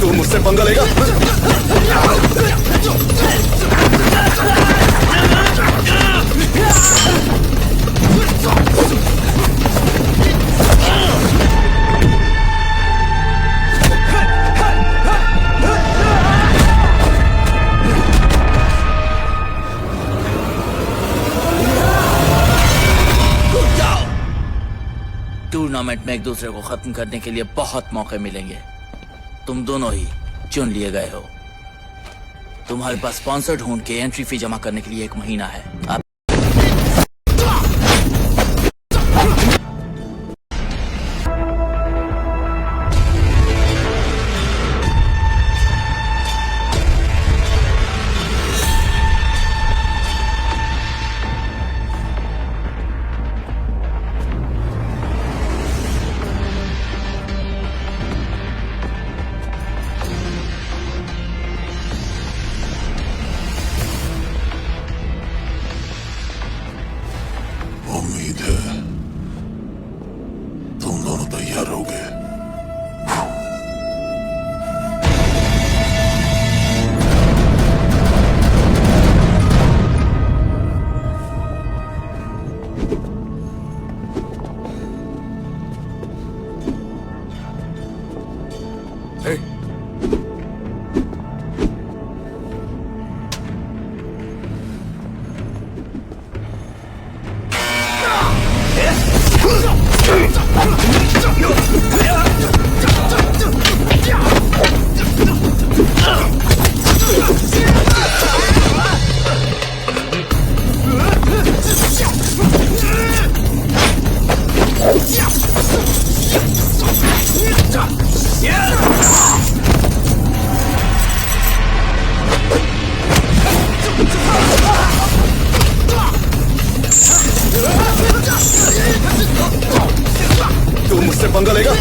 तू मुझसे पंगा लेगा? टूर्नामेंट में एक दूसरे को खत्म करने के लिए बहुत मौके मिलेंगे। तुम दोनों ही चुन लिए गए हो। तुम्हारे पास स्पॉन्सर ढूंढ के एंट्री फी जमा करने के लिए 1 महीना है। अब उम्मीद है तुम दोनों तैयार हो गए। तू मुझसे पंगा लेगा?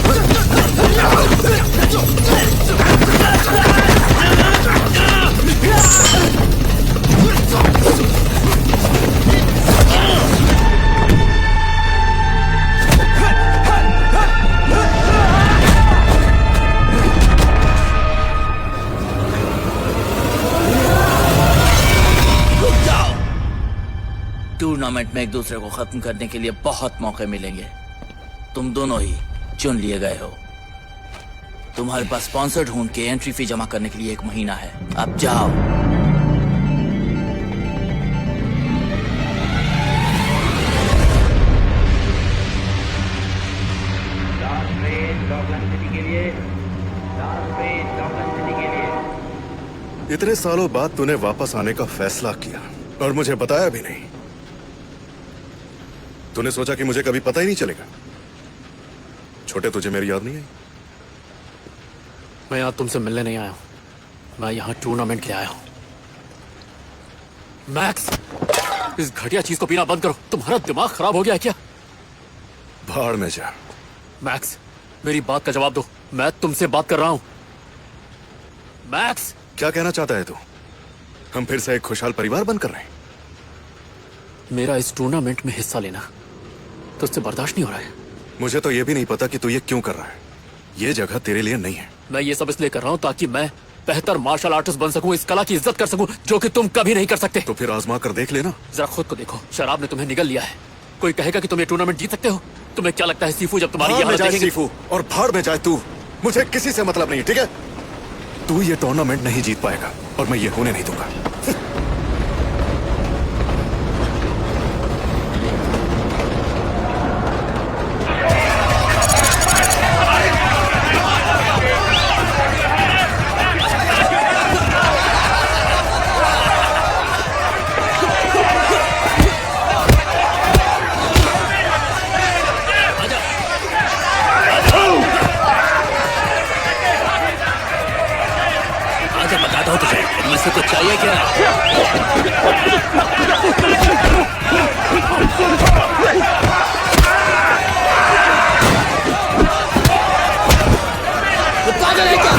टूर्नामेंट में एक दूसरे को खत्म करने के लिए बहुत मौके मिलेंगे। तुम दोनों ही चुन लिए गए हो। तुम्हारे पास स्पॉन्सर ढूंढ के एंट्री फी जमा करने के लिए 1 महीना है। अब जाओ। इतने सालों बाद तूने वापस आने का फैसला किया और मुझे बताया भी नहीं। तूने सोचा कि मुझे कभी पता ही नहीं चलेगा? छोटे, तुझे मेरी याद नहीं आई? मैं यहाँ तुमसे मिलने नहीं आया हूं, मैं यहाँ टूर्नामेंट के लिए आया हूं। मैक्स, इस घटिया चीज को पीना बंद करो। तुम्हारा दिमाग खराब हो गया है क्या? भाड़ में जा। मैक्स, मेरी बात का जवाब दो। मैं तुमसे बात कर रहा हूं। मैक्स, क्या कहना चाहता है तू? हम फिर से एक खुशहाल परिवार बनकर रहे हैं? मेरा इस टूर्नामेंट में हिस्सा लेना तो उससे बर्दाश्त नहीं हो रहा है। मुझे तो यह भी नहीं पता कि तू ये क्यों कर रहा है। ये जगह तेरे लिए नहीं है। मैं ये सब इसलिए कर रहा हूं ताकि मैं बेहतर मार्शल आर्टिस्ट बन सकूं, इस कला की इज्जत कर सकूं जो कि तुम कभी नहीं कर सकते। तो फिर आजमा कर देख लेना। जरा खुद को देखो, शराब ने तुम्हें निगल लिया है। कोई कहेगा कि तुम ये टूर्नामेंट जीत सकते हो? तुम्हें क्या लगता है सीफू जब तुम्हारी ये हालत देखेंगे? सीफू और भाड़ में जाए तू, मुझे किसी से मतलब नहीं, ठीक है? तू ये टूर्नामेंट नहीं जीत पाएगा और मैं ये होने नहीं दूंगा। ये क्या है? वो पागल है क्या?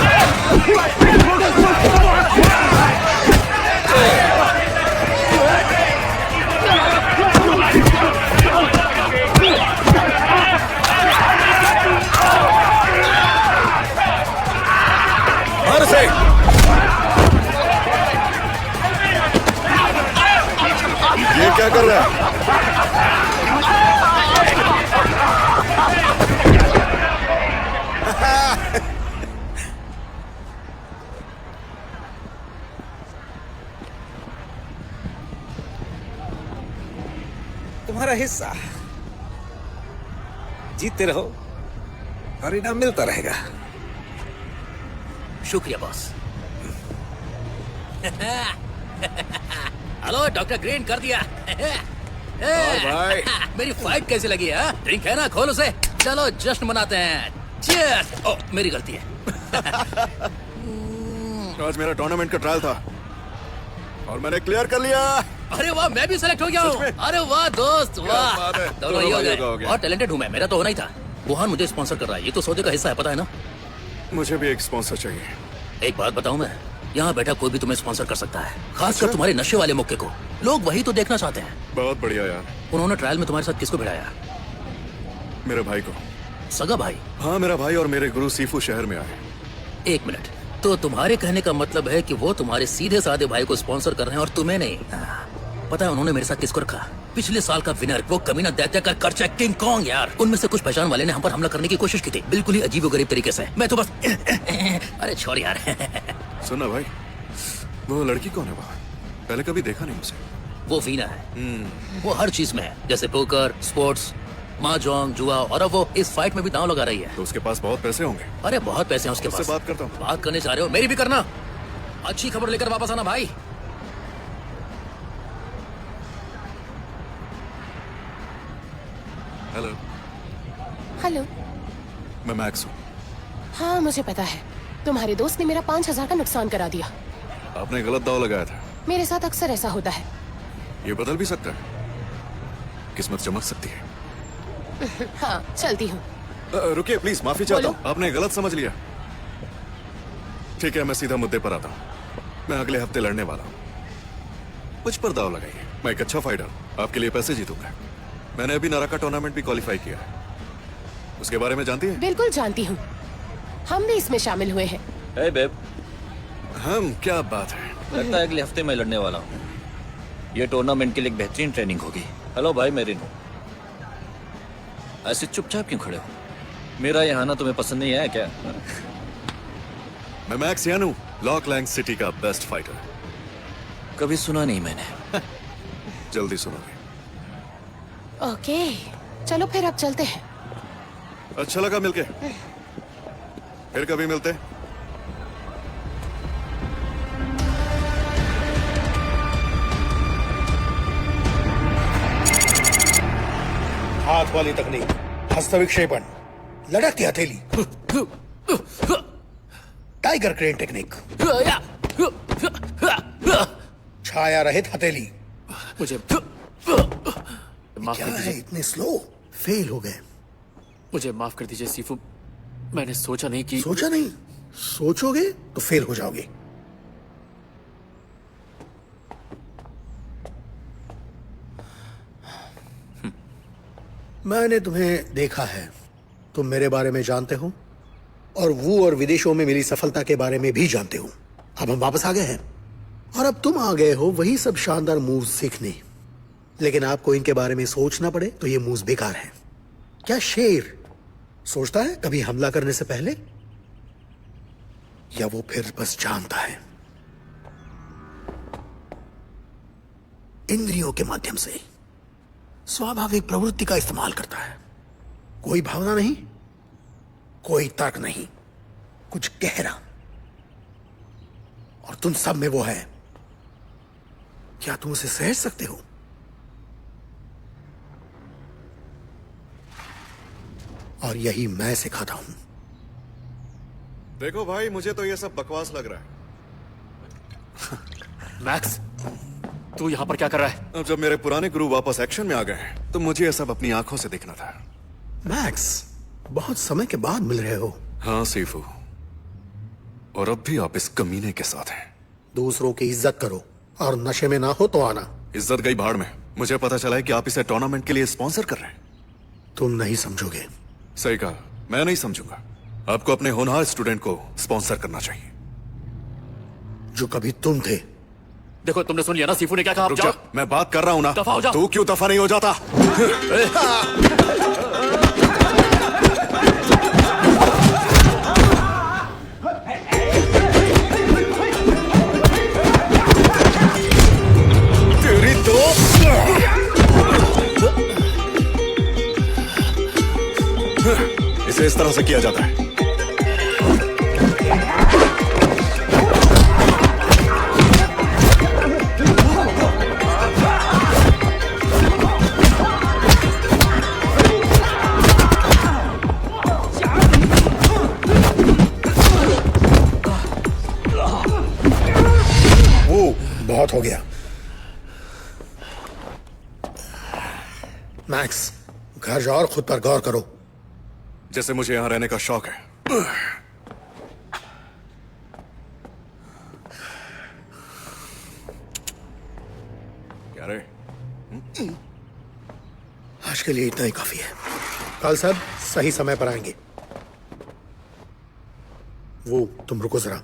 मार से। ये क्या कर रहा है? तुम्हारा हिस्सा। जीतते रहो और इनाम मिलता रहेगा। शुक्रिया बॉस। हेलो डॉक्टर ग्रीन, कर दिया। भाई। मेरी फाइट कैसी लगी है? ड्रिंक है ना, खोल उसे। चलो जश्न मनाते हैं। Cheers! ओह, मेरी गलती है। आज मेरा टूर्नामेंट का ट्रायल था और मैंने क्लियर कर लिया। अरे वाह, मैं भी सेलेक्ट हो गया हूँ। अरे वाह दोस्त, वाह। बात है। दोनों ही हो भाइयों का हो गए। गया। बहुत टैलेंटेड हूँ मैं, मेरा तो होना ही था। वुहान मुझे स्पॉन्सर कर रहा है, ये तो सौदे का हिस्सा है, पता है ना? मुझे भी एक स्पॉन्सर चाहिए। एक बात बताऊं मैं, यहाँ बैठा कोई भी तुम्हें स्पॉन्सर कर सकता है, खासकर तुम्हारे नशे वाले मौके को। लोग वही तो देखना चाहते हैं। बहुत बढ़िया यार। उन्होंने ट्रायल में तुम्हारे साथ किसको भिड़ाया? मेरे भाई को। सगा भाई? हाँ, मेरा भाई और मेरे गुरु सीफू शहर में आए। एक मिनट, तो तुम्हारे कहने का मतलब है कि वो तुम्हारे सीधे साधे भाई को स्पॉन्सर कर रहे हैं और तुम्हें नहीं? पता है उन्होंने मेरे साथ किसको रखा? पिछले साल का विनर, वो कमीना दैत्य का कर्चा किंग कॉन्ग यार। उनमें से कुछ पहचान वाले ने हम पर हमला करने की कोशिश की थी, बिल्कुल ही अजीबोगरीब तरीके से। मैं तो बस अरे छोड़ यार। सुनना भाई, वो लड़की कौन है वहाँ? पहले कभी देखा नहीं उसे। वो वीना है। वो हर चीज में है, जैसे पोकर, स्पोर्ट्स, mahjong, जुआ, और अब वो इस फाइट में भी दांव लगा रही है। तो उसके पास बहुत पैसे होंगे। अरे बहुत पैसे हैं उसके उससे पास। बात करता हूँ। बात करने जा रहे हो? मेरी भी करना। अच्छी खबर लेकर वापस आना भाई। Hello, hello. मैं मैक्स हूँ। हाँ मुझे पता है, तुम्हारे दोस्त ने मेरा 5,000 का नुकसान करा दिया। आपने गलत दाव लगाया था। मेरे साथ अक्सर ऐसा होता है। ये बदल भी सकता है, किस्मत चमक सकती है। हाँ चलती हूँ। रुकिए प्लीज, माफी चाहता हूँ, बोलो। आपने गलत समझ लिया। ठीक है, मैं सीधा मुद्दे पर आता हूँ। मैं अगले हफ्ते लड़ने वाला हूँ। मुझ पर दाव लगाइए, मैं एक अच्छा फाइटर हूँ, आपके लिए पैसे जीतूंगा। मैंने अभी नाराका टूर्नामेंट भी क्वालिफाई किया है, उसके बारे में जानती है? बिल्कुल जानती हूँ, हम भी इसमें शामिल हुए हैं। हे बेब, हम, क्या बात है। लगता है अगले हफ्ते मैं लड़ने वाला हूँ। ये टूर्नामेंट के लिए एक बेहतरीन ट्रेनिंग होगी। हेलो भाई, मैं रिन हूँ। ऐसे चुपचाप क्यों खड़े हो? मेरा यहाँ आना तुम्हें पसंद नहीं आया क्या? मैं मैक्स यान हूँ, लॉक लैंग सिटी का बेस्ट फाइटर। कभी सुना नहीं मैंने। जल्दी सुनोगे। ओके चलो फिर अब चलते हैं। अच्छा लगा मिलके, फिर कभी मिलते। हाथ वाली तकनीक, हस्त विक्षेपण, लड़कती हथेली, टाइगर क्रेन टेक्निक, छाया रहित हथेली। मुझे माफ क्या कर है दीजिए, इतने स्लो? फेल हो गए। मुझे माफ कर दीजिए सीफू। मैंने सोचा नहीं कि सोचा नहीं, सोचोगे तो फेल हो जाओगे। मैंने तुम्हें देखा है, तुम मेरे बारे में जानते हो और वो और विदेशों में मिली सफलता के बारे में भी जानते हो। अब हम वापस आ गए हैं और अब तुम आ गए हो वही सब शानदार मूव्स सीखने, लेकिन आपको इनके बारे में सोचना पड़े तो ये मूव्स बेकार हैं। क्या शेर सोचता है कभी हमला करने से पहले, या वो फिर बस जानता है इंद्रियों के माध्यम से स्वाभाविक प्रवृत्ति का इस्तेमाल करता है? कोई भावना नहीं, कोई तर्क नहीं, कुछ गहरा, और तुम सब में वो है। क्या तुम उसे सहज सकते हो? और यही मैं सिखाता हूं। देखो भाई, मुझे तो ये सब बकवास लग रहा है। मैक्स, तू यहाँ पर क्या कर रहा है? अब जब मेरे पुराने गुरु वापस एक्शन में आ गए हैं तो मुझे यह सब अपनी आंखों से देखना था। मैक्स, बहुत समय के बाद मिल रहे हो। हाँ सीफू, और अब भी आप इस कमीने के साथ हैं। दूसरों की इज्जत करो और नशे में ना हो तो आना। इज्जत गई भाड़ में। मुझे पता चला है कि आप इसे टूर्नामेंट के लिए स्पॉन्सर कर रहे हैं। तुम नहीं समझोगे। सही कहा, मैं नहीं समझूंगा। आपको अपने होनहार स्टूडेंट को स्पॉन्सर करना चाहिए जो कभी तुम थे। देखो, तुमने सुन लिया ना सीफू ने क्या कहा? रुक जा, मैं बात कर रहा हूं ना। दफा हो जा। तू क्यों दफा नहीं हो जाता? तेरी तो इसे इस तरह से किया जाता है। बहुत हो गया। मैक्स, घर जाओ और खुद पर गौर करो। जैसे मुझे यहां रहने का शौक है। क्या रे? आज के लिए इतना ही काफी है। कल सब सही समय पर आएंगे। वो तुम रुको जरा।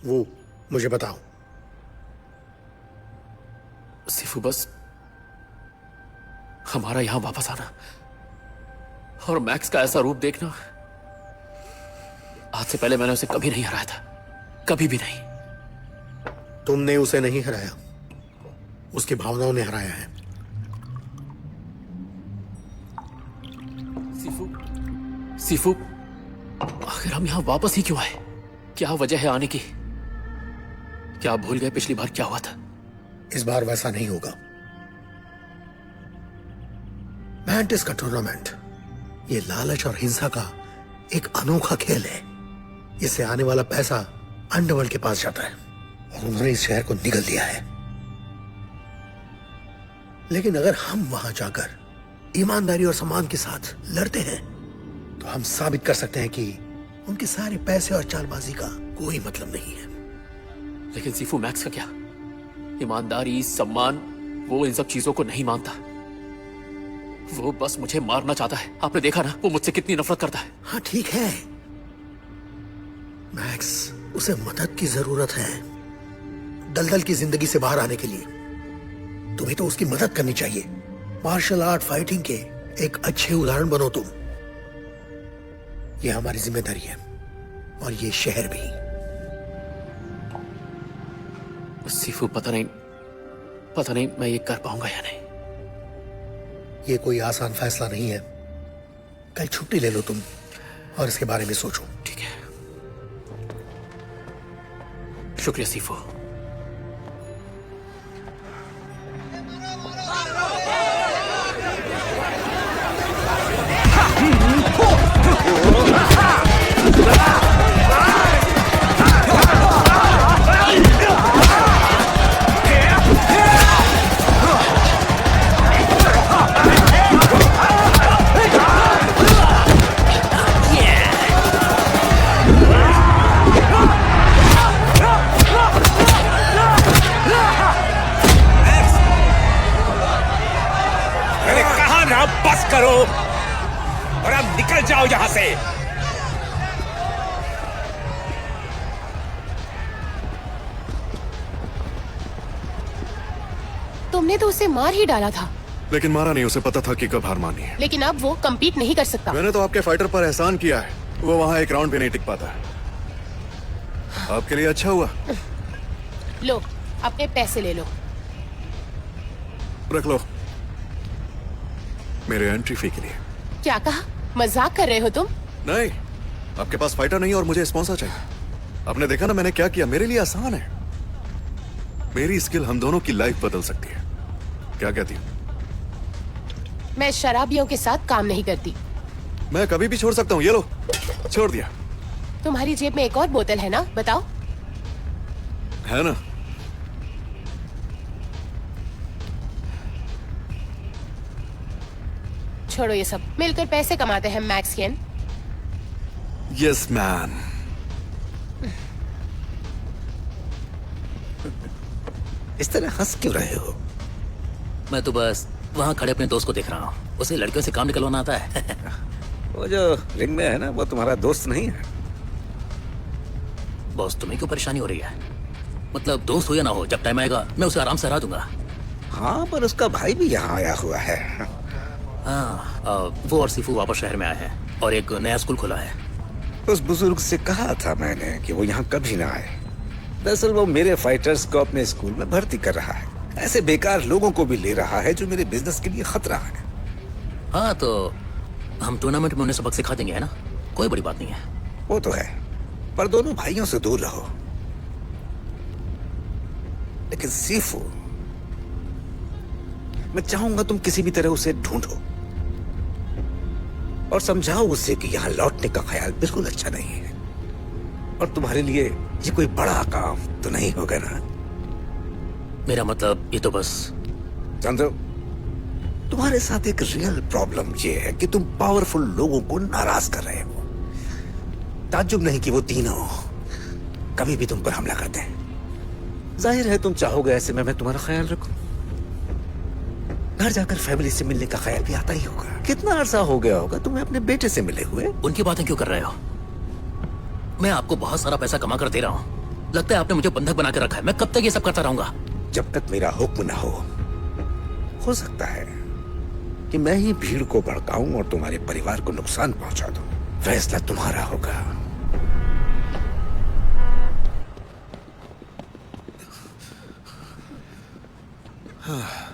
वो मुझे बताओ। सीफू, बस हमारा यहां वापस आना और मैक्स का ऐसा रूप देखना, आज से पहले मैंने उसे कभी नहीं हराया था, कभी भी नहीं। तुमने उसे नहीं हराया, उसकी भावनाओं ने हराया है। सीफू, सीफू, आखिर हम यहां वापस ही क्यों आए? क्या वजह है आने की? क्या आप भूल गए पिछली बार क्या हुआ था? इस बार वैसा नहीं होगा। मैंटिस का टूर्नामेंट ये लालच और हिंसा का एक अनोखा खेल है। इससे आने वाला पैसा अंडरवर्ल्ड के पास जाता है और उन्होंने इस शहर को निगल दिया है। लेकिन अगर हम वहां जाकर ईमानदारी और सम्मान के साथ लड़ते हैं तो हम साबित कर सकते हैं कि उनके सारे पैसे और चालबाजी का कोई मतलब नहीं है। लेकिन सीफू, मैक्स का क्या? ईमानदारी, सम्मान, वो इन सब चीजों को नहीं मानता। वो बस मुझे मारना चाहता है। आपने देखा ना वो मुझसे कितनी नफरत करता है। हाँ ठीक है मैक्स, उसे मदद की जरूरत है दलदल की जिंदगी से बाहर आने के लिए। तुम्हें तो उसकी मदद करनी चाहिए। मार्शल आर्ट फाइटिंग के एक अच्छे उदाहरण बनो तुम। यह हमारी जिम्मेदारी है और ये शहर भी। सीफू, पता नहीं मैं ये कर पाऊंगा या नहीं। ये कोई आसान फैसला नहीं है। कल छुट्टी ले लो तुम और इसके बारे में सोचो। ठीक है, शुक्रिया सीफू। अरे कहा ना, बस करो और अब निकल जाओ यहां से। तुमने तो उसे मार ही डाला था। लेकिन मारा नहीं, उसे पता था कि कब हार मानी है। लेकिन अब वो कम्पीट नहीं कर सकता। मैंने तो आपके फाइटर पर एहसान किया है, वो वहां एक राउंड भी नहीं टिक पाता। आपके लिए अच्छा हुआ। लो, अपने पैसे ले लो। रख लो, मेरे एंट्री फी के लिए। क्या कहा? मजाक कर रहे हो तुम? नहीं, आपके पास फाइटर नहीं और मुझे स्पॉन्सर चाहिए। आपने देखा ना मैंने क्या किया, मेरे लिए आसान है। मेरी स्किल हम दोनों की लाइफ बदल सकती है। क्या कहती हो? मैं शराबियों के साथ काम नहीं करती। मैं कभी भी छोड़ सकता हूँ। ये लो, छोड़ दिया। तुम्हारी जेब में एक और बोतल है ना, बताओ। है ना? छोड़ो ये सब, मिलकर पैसे कमाते हैं मैक्स येन। Yes man. इस तरह हंस क्यों रहे हो? मैं तो बस वहाँ खड़े अपने दोस्त को देख रहा हूँ। उसे लड़कियों से काम निकलवाना आता है। वो जो रिंग में है ना, वो तुम्हारा दोस्त नहीं है। बॉस, तुम्हें क्यों परेशानी हो रही है? मतलब दोस्त हो या ना हो, जब टाइम आएगा मैं उसे आराम से हरा दूंगा। हाँ, पर उसका भाई भी यहाँ आया हुआ है। हाँ, वो और सीफू वापस शहर में आए हैं और एक नया स्कूल खुला है। उस बुजुर्ग से कहा था मैंने कि वो यहाँ कभी ना आए। दरअसल वो मेरे फाइटर्स को अपने स्कूल में भर्ती कर रहा है। ऐसे बेकार लोगों को भी ले रहा है जो मेरे बिजनेस के लिए खतरा है। हाँ, तो हम टूर्नामेंट में उन्हें सबक सिखा देंगे, है ना? कोई बड़ी बात नहीं है। वो तो है, पर दोनों भाइयों से दूर रहो। लेकिन सीफू, मैं चाहूंगा तुम किसी भी तरह उसे ढूंढो और समझाओ उसे कि यहाँ लौटने का ख्याल बिल्कुल अच्छा नहीं है। और तुम्हारे लिए ये कोई बड़ा काम तो नहीं होगा ना? मेरा मतलब ये तो बस चंद्र, तुम्हारे साथ एक रियल प्रॉब्लम ये है कि तुम पावरफुल लोगों को नाराज कर रहे हो। ताज्जुब नहीं कि वो तीनों कभी भी तुम पर हमला करते हैं। जाहिर है तुम चाहोगे ऐसे में मैं तुम्हारा ख्याल रखूं। घर जाकर फैमिली से मिलने का ख्याल भी आता ही होगा। कितना अरसा हो गया होगा तुम्हें अपने बेटे से मिले हुए? उनकी बातें क्यों कर रहे हो? मैं आपको बहुत सारा पैसा कमा कर दे रहा हूँ। लगता है आपने मुझे बंधक बना के रखा है। मैं कब तक ये सब करता रहूंगा? जब तक मेरा हुक्म ना हो सकता है कि मैं ही भीड़ को भड़काऊं और तुम्हारे परिवार को नुकसान पहुंचा दूं। फैसला तुम्हारा होगा।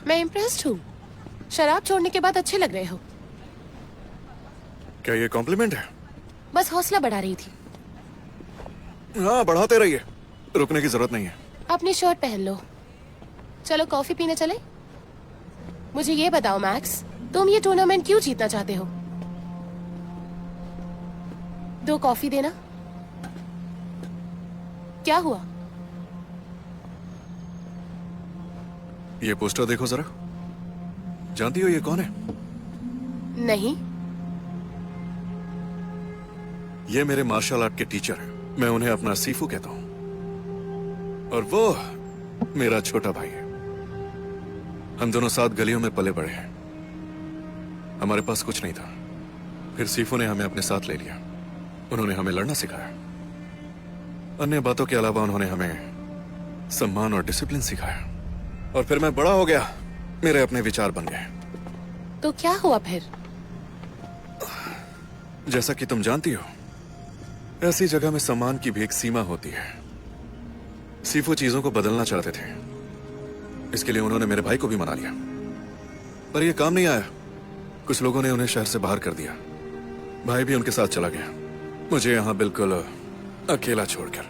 मैं इम्प्रेस्ड हूँ। शराब छोड़ने के बाद अच्छे लग रहे हो। क्या ये कॉम्प्लीमेंट है? बस हौसला बढ़ा रही थी। हाँ, बढ़ाते रहिए, रुकने की जरूरत नहीं है। अपनी शर्ट पहन लो। चलो कॉफी पीने चले। मुझे ये बताओ मैक्स, तुम ये टूर्नामेंट क्यों जीतना चाहते हो? 2 कॉफी देना। क्या हुआ? ये पोस्टर देखो जरा। जानती हो ये कौन है? नहीं। ये मेरे मार्शल आर्ट के टीचर हैं। मैं उन्हें अपना सीफू कहता हूं और वो मेरा छोटा भाई है। हम दोनों साथ गलियों में पले बड़े हैं। हमारे पास कुछ नहीं था, फिर सीफू ने हमें अपने साथ ले लिया। उन्होंने हमें लड़ना सिखाया। अन्य बातों के अलावा उन्होंने हमें सम्मान और डिसिप्लिन सिखाया। और फिर मैं बड़ा हो गया, मेरे अपने विचार बन गए। तो क्या हुआ फिर? जैसा कि तुम जानती हो, ऐसी जगह में सम्मान की भी एक सीमा होती है। सीफू चीजों को बदलना चाहते थे, इसके लिए उन्होंने मेरे भाई को भी मना लिया, पर यह काम नहीं आया। कुछ लोगों ने उन्हें शहर से बाहर कर दिया। भाई भी उनके साथ चला गया, मुझे यहां बिल्कुल अकेला छोड़कर।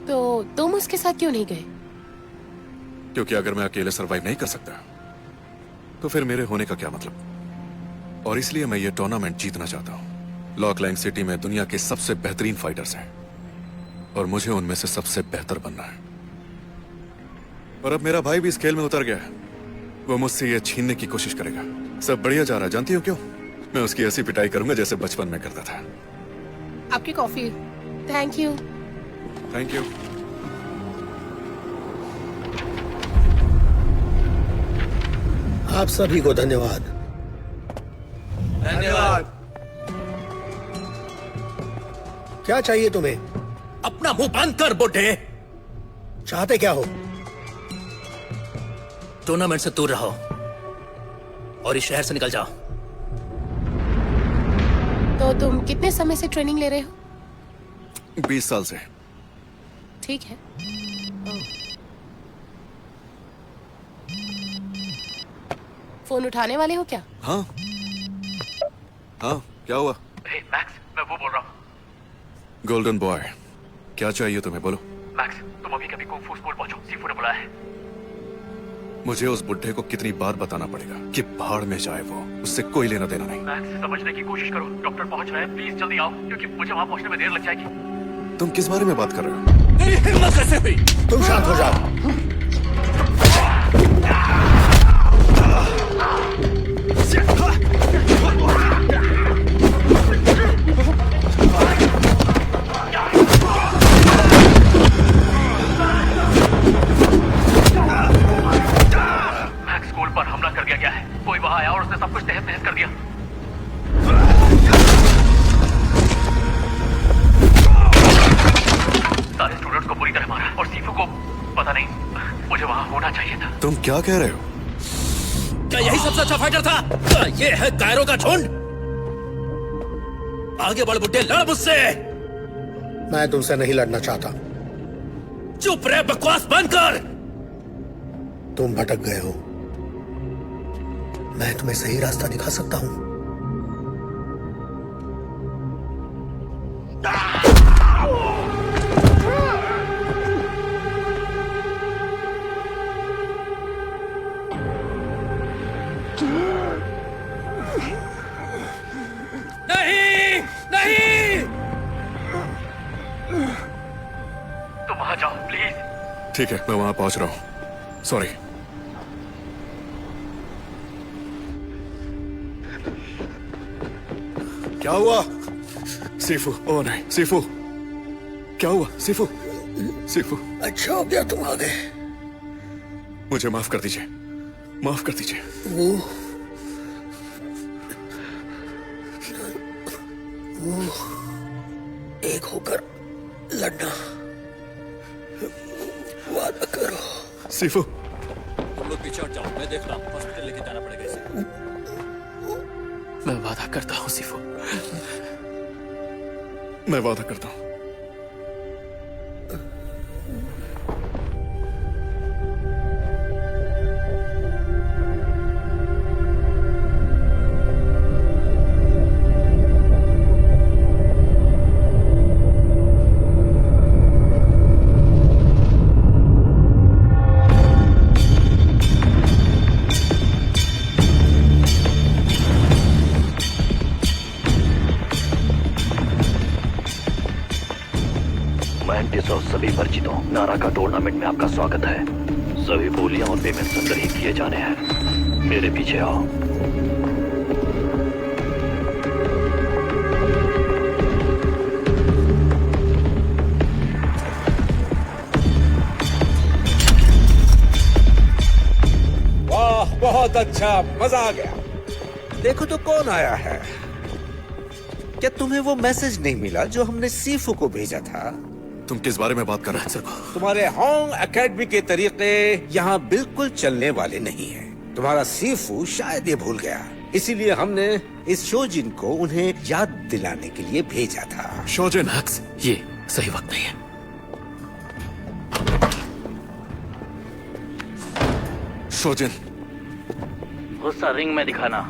तो तुम उसके साथ क्यों नहीं गए? क्योंकि अगर मैं अकेले सरवाइव नहीं कर सकता तो फिर मेरे होने का क्या मतलब। और इसलिए मैं ये टूर्नामेंट जीतना चाहता हूं। लॉकलैंग सिटी में दुनिया के सबसे बेहतरीन फाइटर्स हैं और मुझे उनमें से सबसे बेहतर बनना है। और अब मेरा भाई भी इस खेल में उतर गया है। वो मुझसे ये छीनने की कोशिश करेगा। सब बढ़िया जा रहा है, जानती हो क्यों? मैं उसकी ऐसी पिटाई करूंगा जैसे बचपन में करता था। आपकी coffee. Thank you. Thank you. आप सभी को धन्यवाद। धन्यवाद। क्या चाहिए तुम्हें? अपना मुंह बंद कर बुड्ढे। चाहते क्या हो? टूर्नामेंट से दूर रहो और इस शहर से निकल जाओ। तो तुम कितने समय से ट्रेनिंग ले रहे हो? 20 साल से। ठीक है। फोन उठाने वाले हो क्या? हाँ हाँ, क्या हुआ? मैक्स, मैं वो बोल रहा हूँ। गोल्डन बॉय, क्या चाहिए तुम्हें, बोलो। मैक्स, तुम अभी कभी कुंग फू स्कूल पहुंचो, सीफू ने बुलाया है। मुझे उस बुढ़े को कितनी बार बताना पड़ेगा कि भाड़ में जाए वो, उससे कोई लेना देना नहीं। मैक्स, समझने की कोशिश करो, डॉक्टर पहुंच रहे हैं, प्लीज जल्दी आओ, क्योंकि मुझे वहां पहुंचने में देर लग जाएगी। तुम किस बारे में बात कर रहे हो? मेरी हिम्मत कैसे हुई? तुम शांत हो जाओ। मैक्स, स्कूल पर हमला कर दिया गया है। कोई वहां आया और उसने सब कुछ तहस नहस कर दिया। सारे स्टूडेंट्स को बुरी तरह मारा और सीफू को पता नहीं, मुझे वहां होना चाहिए था। तुम क्या कह रहे हो? क्या यही सबसे अच्छा फाइटर था? क्या ये है कायरो का झुंड? आगे बढ़ बुड्ढे, लड़ मुझसे। मैं तुमसे नहीं लड़ना चाहता। चुप रहे, बकवास बंद कर। तुम भटक गए हो, मैं तुम्हें सही रास्ता दिखा सकता हूं। नहीं, नहीं। तुम वहां जाओ प्लीज। ठीक है, मैं वहां पहुंच रहा हूं। सॉरी। क्या हुआ? सीफू, ओ नहीं, सीफू। क्या हुआ? सीफू, सीफू। अच्छा हो गया तुम आ गए। मुझे माफ कर दीजिए, माफ कर दीजिए। वो एक होकर लड़ना वादा करो। सीफू, तुम लोग पीछे हट जाओ, मैं देख रहा हूँ। हॉस्पिटल लेके जाना पड़ेगा इसे। मैं वादा करता हूँ सीफू। मैं वादा करता हूं। मैंटिस और सभी परिचितों, नाराका टूर्नामेंट में आपका स्वागत है। सभी बोलियां और पेमेंट संग्रहित किए जाने हैं। मेरे पीछे आओ। वाह, बहुत अच्छा, मजा आ गया। देखो तो कौन आया है। क्या तुम्हें वो मैसेज नहीं मिला जो हमने सीफू को भेजा था? तुम किस बारे में बात कर रहे हो? तुम्हारे होंग एकेडमी के तरीके यहाँ बिल्कुल चलने वाले नहीं हैं। तुम्हारा सीफू शायद ये भूल गया, इसीलिए हमने इस शोजिन को उन्हें याद दिलाने के लिए भेजा था। शोजिन, मैक्स, ये सही वक्त नहीं है। शोजिन, गुस्सा रिंग में दिखाना।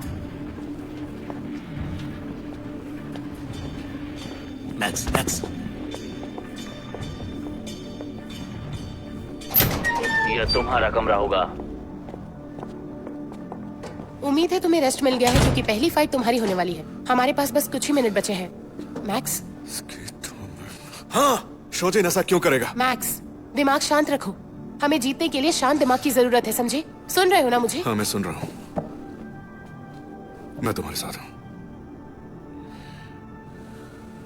Max, max. यह तुम्हारा कमरा होगा। उम्मीद है तुम्हें रेस्ट मिल गया है, क्योंकि पहली फाइट तुम्हारी होने वाली है। हमारे पास बस कुछ ही मिनट बचे हैं। मैक्स, हाँ, शोजिन ऐसा क्यों करेगा? मैक्स, दिमाग शांत रखो। हमें जीतने के लिए शांत दिमाग की जरूरत है, समझे? सुन रहे हो ना मुझे? हाँ, मैं सुन रहा हूँ। मैं तुम्हारे साथ हूँ।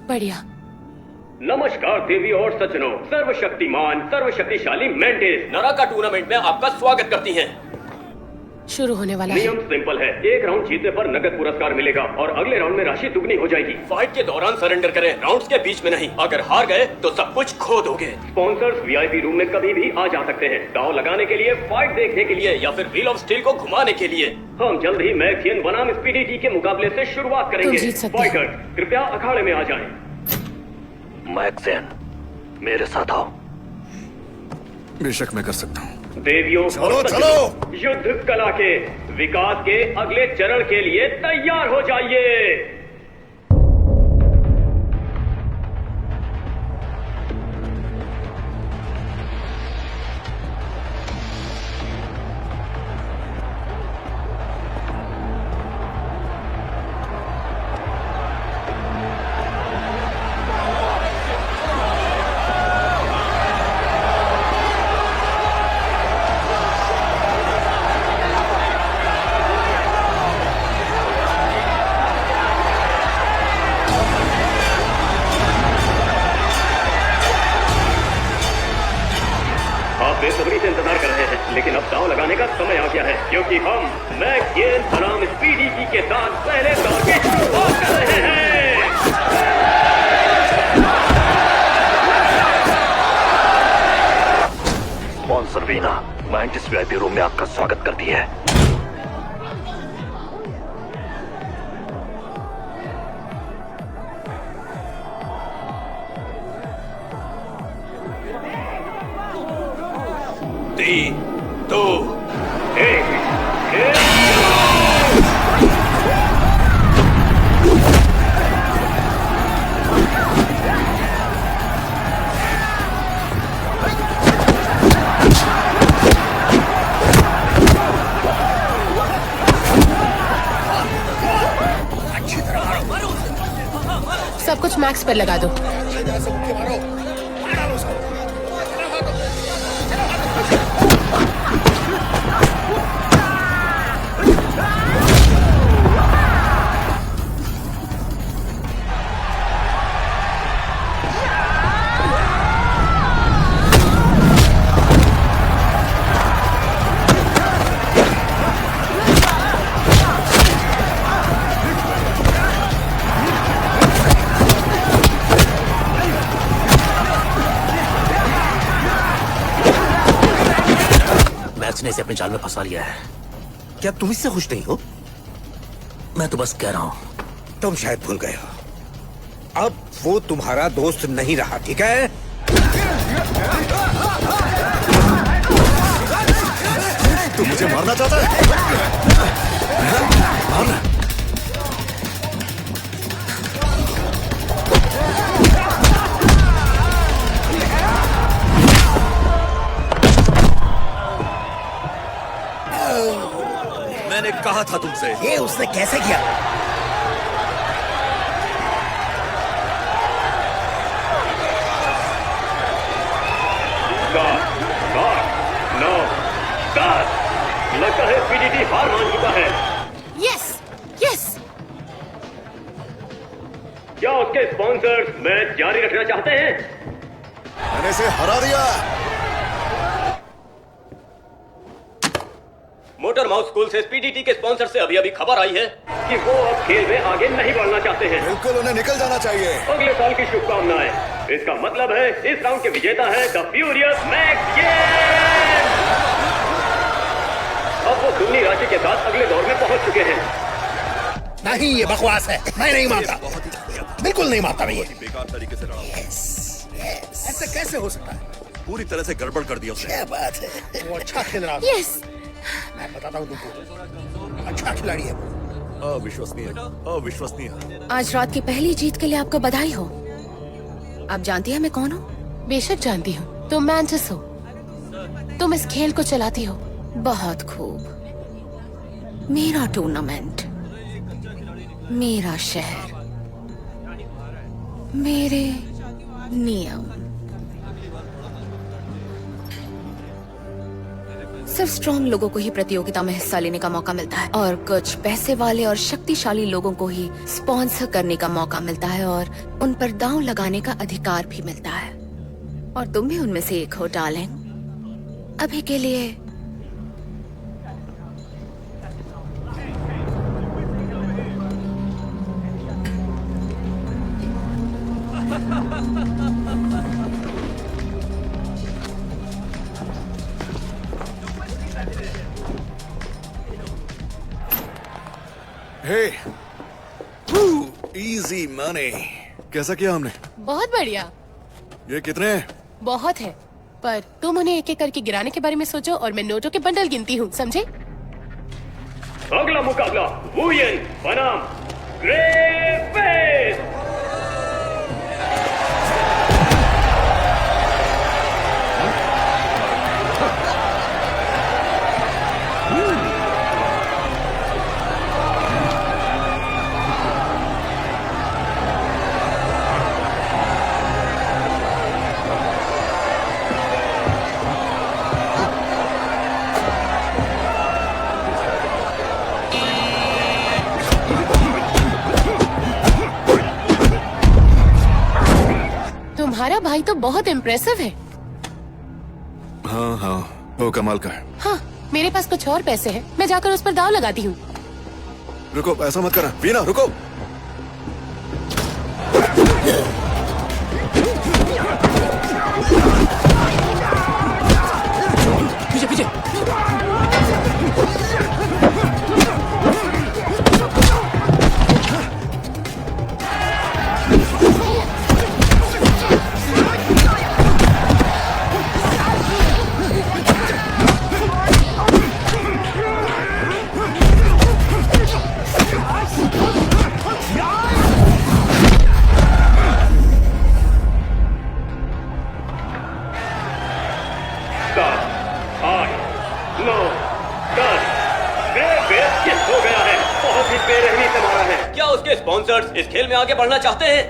बढ़िया। नमस्कार देवी और सज्जनों, सर्वशक्तिमान सर्वशक्तिशाली मैंटिस नाराका टूर्नामेंट में आपका स्वागत करती हैं। शुरू होने वाला है। नियम सिंपल है, एक राउंड जीतने पर नगद पुरस्कार मिलेगा और अगले राउंड में राशि दुगनी हो जाएगी। फाइट के दौरान सरेंडर करें, राउंड्स के बीच में नहीं। अगर हार गए तो सब कुछ खो दोगे। स्पॉन्सर्स वीआईपी रूम में कभी भी आ जा सकते हैं, दांव लगाने के लिए, फाइट देखने के लिए या फिर व्हील ऑफ स्टील को घुमाने के लिए। हम जल्द ही मैक्सियन बनाम स्पीडी टी के मुकाबले से शुरुआत करेंगे। जीत सकते हैं। फाइटर्स कृपया अखाड़े में आ जाएं। मैक्सियन, मेरे साथ आओ। बेशक मैं कर सकता हूँ। देवियों चलो, और चलो। युद्ध कला के विकास के अगले चरण के लिए तैयार हो जाइए। लेकिन अब दांव लगाने का समय आ गया है, क्योंकि हम मैक्स गेन बनाम स्पीडी जी के साथ पहले दौर की शुरुआत कर रहे हैं। Sponsor Veena mantis VIP room में आपका स्वागत करती है। तीन, दो, एक। सब कुछ मैक्स पर लगा दो। मैक्स ने इसे अपने जाल में फंसा लिया है। क्या तुम इससे खुश नहीं हो? मैं तो बस कह रहा हूं। तुम शायद भूल गए हो, अब वो तुम्हारा दोस्त नहीं रहा, ठीक है? तू मुझे मारना चाहता है? मारना। मैंने कहा था तुमसे। ये उसने कैसे किया? लगता है पीडीटी हार मान चुका है। Yes yes. क्या उसके स्पॉन्सर्स मैच जारी रखना चाहते हैं? मैंने इसे हरा दिया। मोटर माउस स्कूल से पीडीटी के स्पॉन्सर से अभी खबर आई है कि वो अब खेल में आगे नहीं बढ़ना चाहते हैं। बिल्कुल, उन्हें निकल जाना चाहिए। अगले साल की शुभकामनाएं। इसका मतलब है इस राउंड के विजेता है द फ्यूरियस मैक्स गेन। अब वो दुगनी राशि के साथ अगले दौर में पहुंच चुके हैं। नहीं, ये बकवास है। मैं नहीं मानता, बिल्कुल नहीं मानता मैं ये। बेकार तरीके से लड़ा। ऐसे कैसे हो सकता है? पूरी तरह से गड़बड़ कर दिया उसने। क्या बात है, वो अच्छा खेल रहा था। यस। मैं बताता हूँ तुमको, अच्छा खिलाड़ी है वो। अविश्वसनीय, अविश्वसनीय। आज रात की पहली जीत के लिए आपको बधाई हो। आप जानती हैं मैं कौन हूँ? बेशक जानती हूँ, तुम मैंटिस हो। तुम इस खेल को चलाती हो। बहुत खूब। मेरा टूर्नामेंट, मेरा शहर, मेरे नियम। सिर्फ स्ट्रॉन्ग लोगों को ही प्रतियोगिता में हिस्सा लेने का मौका मिलता है और कुछ पैसे वाले और शक्तिशाली लोगों को ही स्पॉन्सर करने का मौका मिलता है और उन पर दांव लगाने का अधिकार भी मिलता है। और तुम भी उनमें से एक हो डार्लिंग। अभी के लिए हे, इजी मनी। कैसा किया हमने? बहुत बढ़िया। ये कितने हैं? बहुत है, पर तुम उन्हें एक एक करके गिराने के बारे में सोचो और मैं नोटों के बंडल गिनती हूँ, समझे? अगला मुकाबला वुयन बनाम ग्रे फेस। तुम्हारा भाई तो बहुत इम्प्रेसिव है। हाँ हाँ, वो कमाल का है। हाँ, मेरे पास कुछ और पैसे हैं, मैं जाकर उस पर दाव लगाती हूँ। रुको, ऐसा मत करना वीना, रुको। पीछे पीछे। स्पॉन्सर्स इस खेल में आगे बढ़ना चाहते हैं?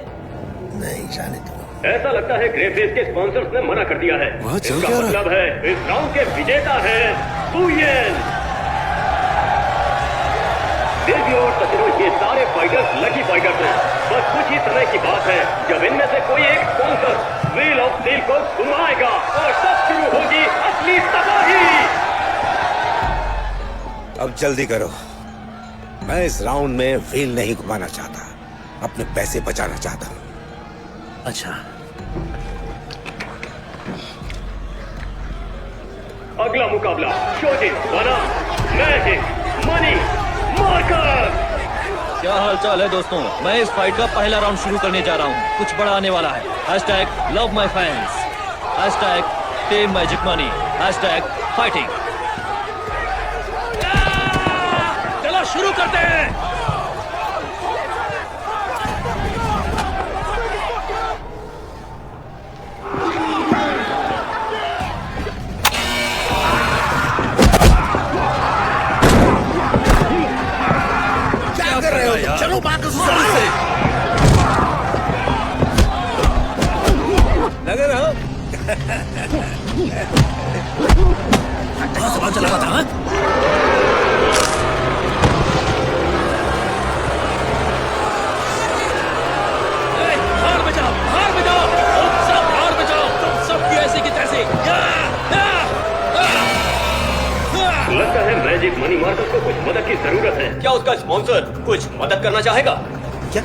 नहीं जाने दो। ऐसा लगता है ग्रे फेस के स्पॉन्सर्स ने मना कर दिया है। इसका मतलब है इस राउंड के विजेता है सुयेन। देवी और सचिनो ये सारे फाइटर्स लकी फाइटर्स हैं। बस कुछ ही समय की बात है जब इनमें से कोई एक स्पॉन्सर व्हील ऑफ स्टील को घुमाएगा और तब शुरू होगी असली तबाही। अब जल्दी करो, मैं इस राउंड में व्हील नहीं घुमाना चाहता, अपने पैसे बचाना चाहता हूँ। अच्छा, अगला मुकाबला शोजिन बनाम मैजिक मनी मार्कस। क्या हाल चाल है दोस्तों? मैं इस फाइट का पहला राउंड शुरू करने जा रहा हूँ। कुछ बड़ा आने वाला है। #LoveMyFans, #TeamMagicMoney, #fighting. चलो शुरू करते हैं। क्या कर रहे हो? चलो मार्कस से लगे रहो। सवाल चला रहा था। हार बचाओ, हार बचाओ, सब हार बचाओ, तुम सबकी ऐसी की तैसी। लगता है मैजिक मनी मार्कस को कुछ मदद की जरूरत है। क्या उसका स्पॉन्सर कुछ मदद करना चाहेगा? क्या?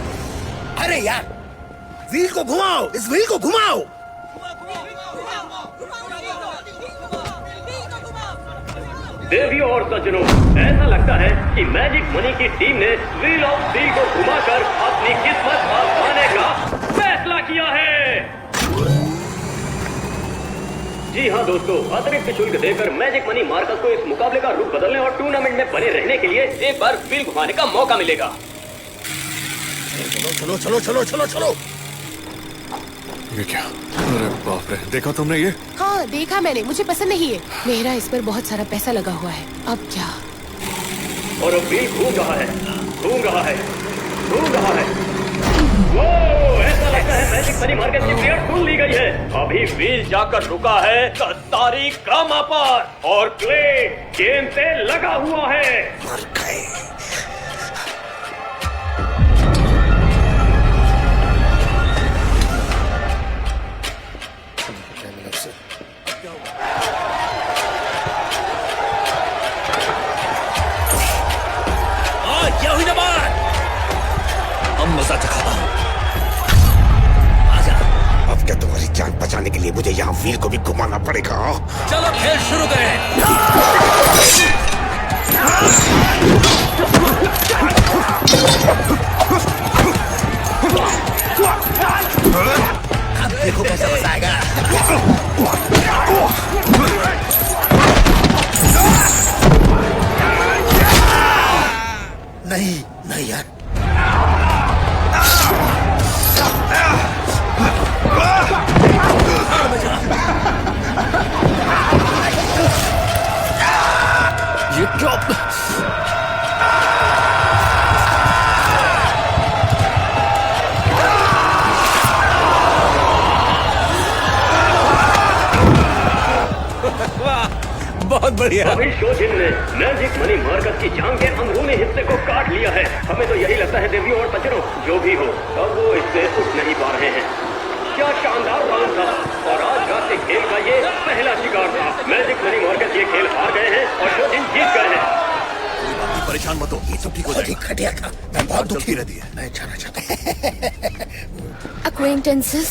अरे यार, व्हील को घुमाओ, इस व्हील को घुमाओ। देवियों और सज्जनों, ऐसा लगता है कि मैजिक मनी की टीम ने व्हील ऑफ स्टील को घुमाकर अपनी किस्मत आजमाने का फैसला किया है। जी हाँ दोस्तों, अतिरिक्त शुल्क देकर मैजिक मनी मार्कस को इस मुकाबले का रुख बदलने और टूर्नामेंट में बने रहने के लिए एक बार व्हील घुमाने का मौका मिलेगा। चलो चलो चलो चलो चलो चलो। ये क्या? अरे बाप रे, देखा तुमने ये? हाँ देखा मैंने, मुझे पसंद नहीं है। मेरा इस पर बहुत सारा पैसा लगा हुआ है, अब क्या? और अब व्हील घूम रहा है, घूम रहा है, घूम रहा है। वो ऐसा लगता है मैजिक मनी मार्केट की प्लेयर खुल ली गई है। अभी व्हील जाकर रुका है कतारी गामा पर और क्ले गेम से लगा हुआ है। मर गए। क्या हुई ना बात? हम मजा चखाता हूं। अब क्या तुम्हारी जान बचाने के लिए मुझे यहाँ व्हील को भी घुमाना पड़ेगा? चलो खेल शुरू करें। अब देखो कैसा मजा आएगा। नहीं नहीं यार, ये ड्रॉप। बहुत बढ़िया। अभी शोजिन ने मैजिक मनी मार्कस की जांग के अंदरूनी हिस्से को काट लिया है। हमें तो यही लगता है देवियों और सज्जनों, जो भी हो अब वो इससे उठ नहीं पा रहे हैं। क्या शानदार राउंड था और आज रात के खेल का ये पहला शिकार था। मैजिक मनी मॉर्गन ये खेल हार गए हैं और जो दिन जीत गए हैं। परेशान मत हो, ये सब ठीक हो बहुत ही जाएगा। घटिया था। मैं बहुत दुखी रहती है। मैं जाना चाहता हूँ। Acquaintances,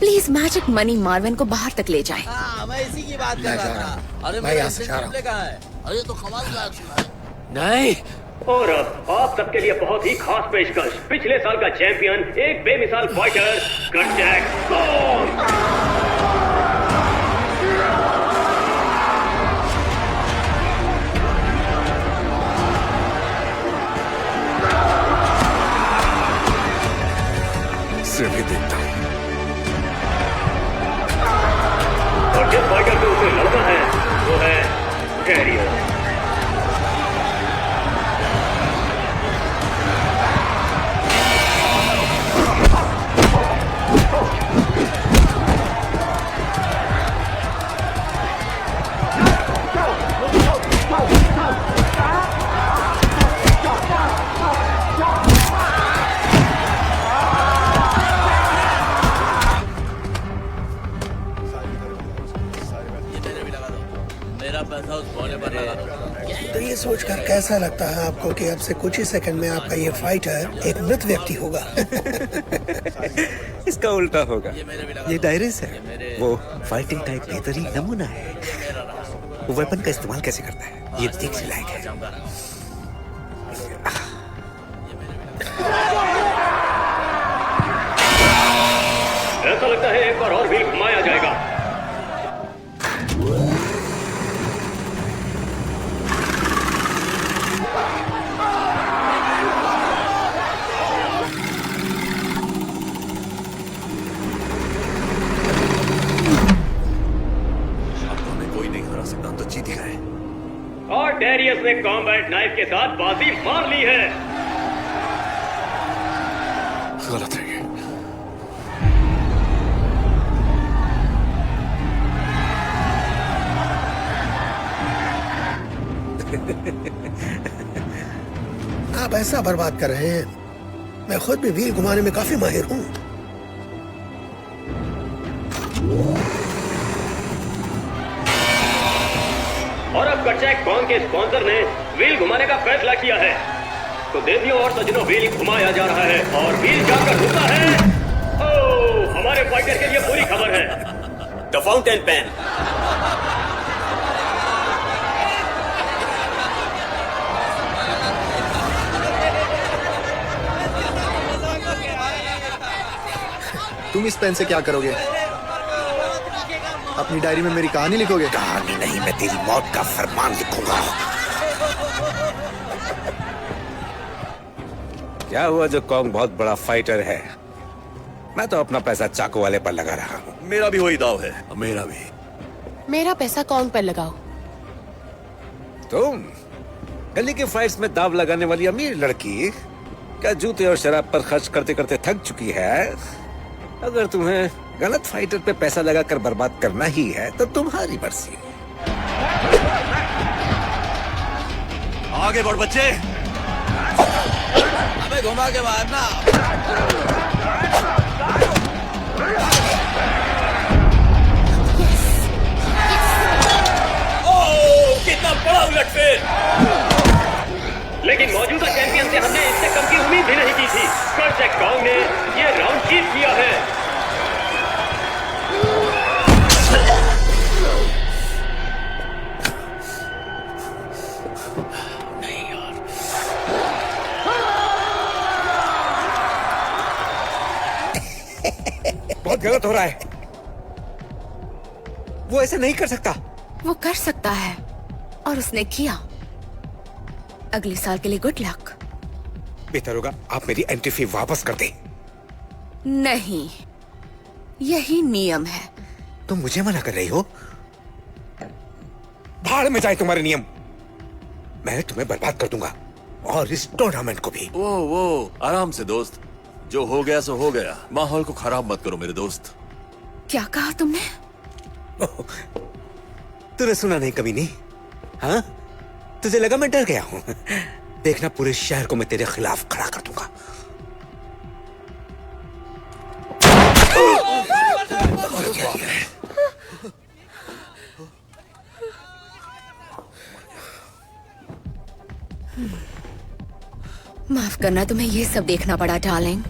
please magic money Marvin को बाहर तक ले जाएं। मैं इसी की बात मैं जा रहा हूँ। मैं यहाँ से जा रहा हूँ। कहाँ है? अरे तो कमाल का action है। नहीं, और अब आप सबके लिए बहुत ही खास पेशकश। पिछले साल का चैंपियन, एक बेमिसाल फाइटर, कटजैक कॉन्ग। सिर्फ ही देखता हूँ। और जिस फाइटर को उसे लड़ना है वो है डैरियस। मेरा पैसा उस कोने पर लगा दो। तो ये सोचकर कैसा लगता है आपको कि अब से कुछ ही सेकंड में आपका ये फाइटर एक मृत व्यक्ति होगा? इसका उल्टा होगा। ये डायरिस है, वो फाइटिंग टाइप बेहतरीन नमूना है। वो वेपन का इस्तेमाल कैसे करता है ये देखने लायक है। ऐसा लगता है एक बार और व्हील घुमाया जाएगा। कोई नहीं हरा सकता, हम तो जीत ही गए। और डैरियस ने कॉम्बैट नाइफ के साथ बाजी मार ली है। गलत है ये। आप ऐसा बर्बाद कर रहे हैं। मैं खुद भी व्हील घुमाने में काफी माहिर हूँ। और अब कटजैक कॉन्ग के स्पॉन्सर ने व्हील घुमाने का फैसला किया है। तो देवियों और सज्जनों, व्हील घुमाया जा रहा है और व्हील जाकर रुका है। ओह, हमारे फाइटर के लिए बुरी खबर है। The fountain pen. तुम इस पेन से क्या करोगे? अपनी डायरी में मेरी कहानी लिखोगे? कहानी नहीं, मैं तेरी मौत का फरमान लिखूंगा। क्या हुआ जो कॉन्ग बहुत बड़ा फाइटर है? मैं तो अपना पैसा चाकू वाले पर लगा रहा हूँ। मेरा भी वही दाव है। मेरा भी। मेरा पैसा कॉन्ग पर लगाओ। तुम गली के फाइट्स में दाव लगाने वाली अमीर लड़की क्या जूते और शराब पर खर्च करते करते थक चुकी है? अगर तुम्हें गलत फाइटर पे पैसा लगाकर बर्बाद करना ही है तो तुम्हारी मर्जी। आगे बढ़ बच्चे। अबे घुमा के बाहर ना। ओह, कितना बड़ा उलटफेर। लेकिन मौजूदा चैंपियन से हमने इससे कम की उम्मीद भी नहीं की थी। कटजैक कॉन्ग ने ये राउंड जीत लिया है। बहुत गलत हो रहा है। वो ऐसे नहीं कर सकता। वो कर सकता है और उसने किया। अगले साल के लिए गुड लक। बेहतर होगा आप मेरी एंट्री फी वापस कर दे। नहीं, यही नियम है। तुम मुझे मना कर रही हो? भाड़ में जाए तुम्हारे नियम। मैं तुम्हें बर्बाद कर दूंगा और इस टूर्नामेंट को भी। वो आराम से दोस्त, जो हो गया सो हो गया। माहौल को खराब मत करो मेरे दोस्त। क्या कहा तुमने? तूने सुना नहीं कभी नहीं? हाँ, तुझे लगा मैं डर गया हूं? देखना पूरे शहर को मैं तेरे खिलाफ खड़ा कर दूंगा। करना तुम्हें ये सब देखना पड़ा डार्लिंग।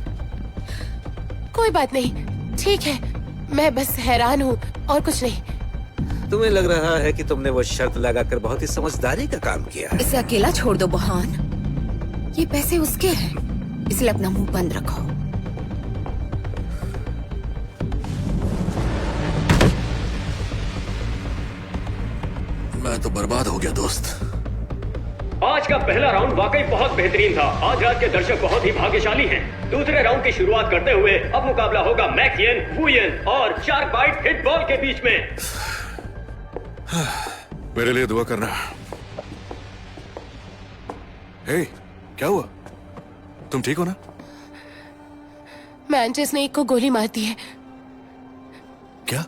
कोई बात नहीं, ठीक है। मैं बस हैरान हूँ और कुछ नहीं। तुम्हें लग रहा है कि तुमने वो शर्त लगाकर बहुत ही समझदारी का काम किया है। इसे अकेला छोड़ दो बहान, ये पैसे उसके हैं, इसलिए अपना मुंह बंद रखो। मैं तो बर्बाद हो गया दोस्त। आज का पहला राउंड वाकई बहुत बेहतरीन था। आज रात के दर्शक बहुत ही भाग्यशाली हैं। दूसरे राउंड की शुरुआत करते हुए अब मुकाबला होगा मैक्स येन, वू येन और शार्क बाइट हिटबॉल के बीच में। मेरे लिए दुआ करना। हे, क्या हुआ? तुम ठीक हो ना? मैंचेस ने एक को गोली मार दी है। क्या?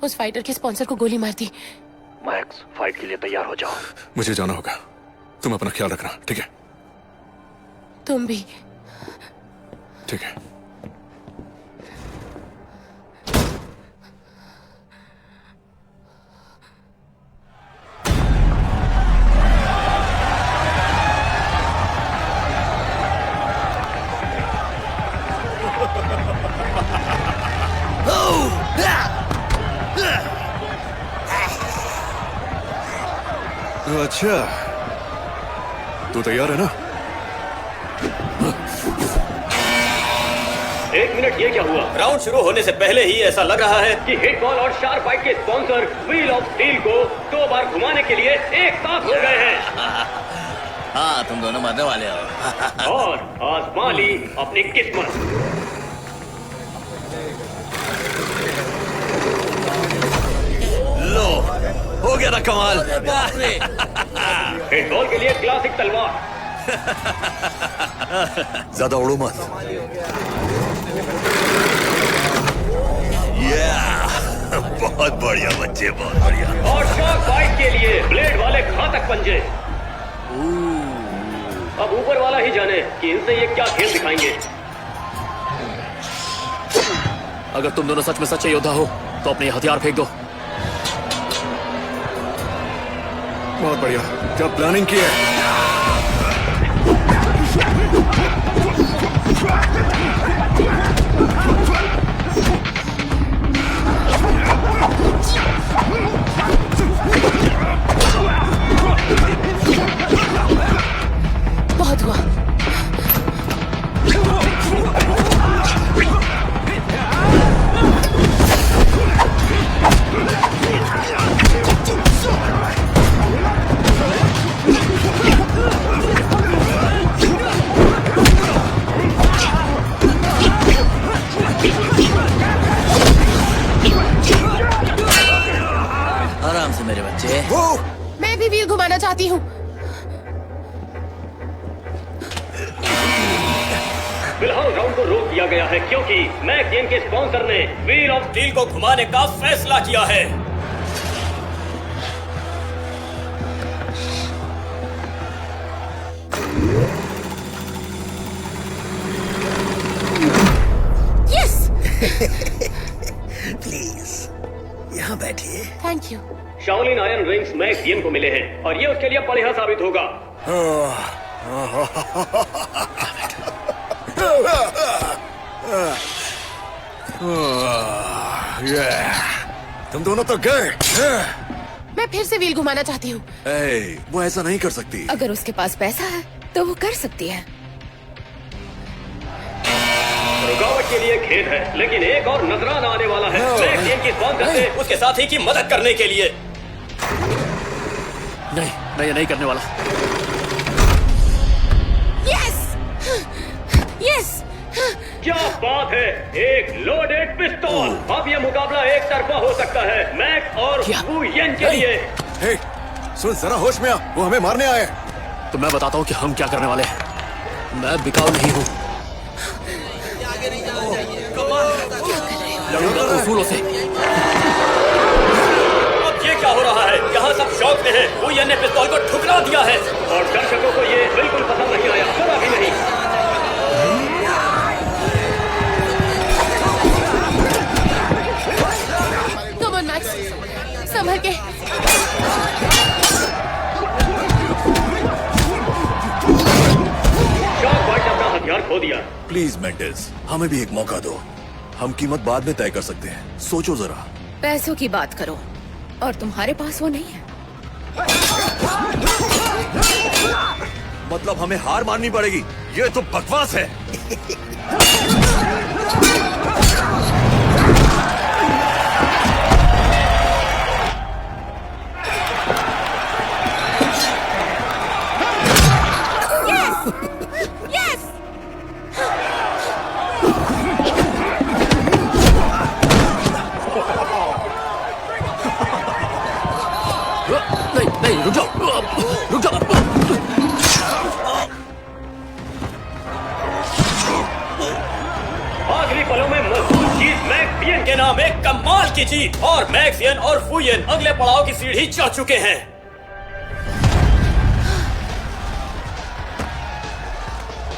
उस फाइटर के स्पॉन्सर को गोली मार दी। मैक्स, फाइट के लिए तैयार हो जाओ। मुझे जाना होगा। तुम अपना ख्याल रखना, ठीक है? तुम भी। ठीक है। अच्छा, तू तैयार है ना? एक मिनट, ये क्या हुआ? राउंड शुरू होने से पहले ही ऐसा लग रहा है कि हिटबॉल और शार्क बाइट के स्पॉन्सर व्हील ऑफ स्टील को 2 बार घुमाने के लिए एक साथ हो गए हैं। हाँ, तुम दोनों मरने वाले हो। और आजमा ली अपनी किस्मत। लो, हो गया ना कमाल। हिटबॉल के लिए क्लासिक तलवार। ज्यादा उड़ो मत। बहुत बढ़िया बच्चे, बहुत बढ़िया। और शार्क बाइट के लिए ब्लेड वाले घातक पंजे। अब ऊपर वाला ही जाने कि इनसे ये क्या खेल दिखाएंगे। अगर तुम दोनों सच में सच्चे योद्धा हो तो अपने हथियार फेंक दो। बहुत बढ़िया, क्या प्लानिंग की है? बहुत हुआ। आराम से मेरे बच्चे। मैं भी व्हील घुमाना चाहती हूँ। फिलहाल राउंड को रोक दिया गया है क्योंकि मैक गेम के स्पॉन्सर ने व्हील ऑफ स्टील को घुमाने का फैसला किया है। यस। प्लीज यहाँ बैठिए। Thank you. Shaolin iron rings Mac game को मिले हैं और ये उसके लिए बढ़िया साबित होगा। तुम दोनों तो गए। मैं फिर से व्हील घुमाना चाहती हूँ। वो ऐसा नहीं कर सकती। अगर उसके पास पैसा है तो वो कर सकती है। रुकावट के लिए खेद है, लेकिन एक और नजराना आने वाला है मैक गेम के स्पॉन्सर से उसके साथी की मदद करने के लिए। नहीं, मैं ये नहीं करने वाला। Yes, yes. क्या बात है, एक लोडेड पिस्तौल। अब ये मुकाबला एक तरफा हो सकता है मैक और वू येन के लिए। हे, सुन जरा, होश में आ, वो हमें मारने आए। तो मैं बताता हूँ कि हम क्या करने वाले हैं। मैं बिकाऊ नहीं हूँ। लड़ूंगा उसूलों से। अब ये क्या हो रहा है? यहाँ सब शौक में है। वू येन ने पिस्तौल को ठुकरा दिया है और दर्शकों को ये बिल्कुल पसंद नहीं आया, जरा भी नहीं। कम ऑन मैक्स, संभल के। दिया। प्लीज मेंटेस, हमें भी एक मौका दो। हम कीमत बाद में तय कर सकते हैं, सोचो जरा। पैसों की बात करो और तुम्हारे पास वो नहीं है। मतलब हमें हार माननी पड़ेगी? ये तो बकवास है। नहीं नहीं, रुक जाओ, रुक जाओ। आखिरी पलों में मजबूत जीत मैक्सियन के नाम, एक कमाल की जीत, और मैक्सियन और फुयन अगले पड़ाव की सीढ़ी चढ़ चुके हैं।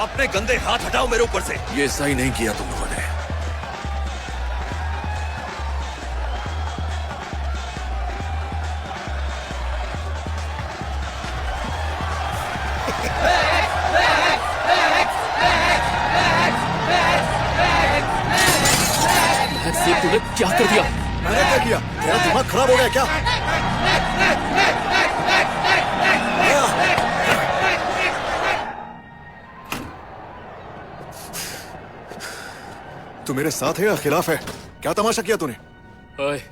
अपने गंदे हाथ हटाओ मेरे ऊपर से। ये सही नहीं किया तुम लोगों ने। ये तूने क्या कर दिया? मैंने क्या किया? तेरा दिमाग खराब हो गया क्या? तू मेरे साथ है या खिलाफ है? क्या तमाशा किया तूने? ओए,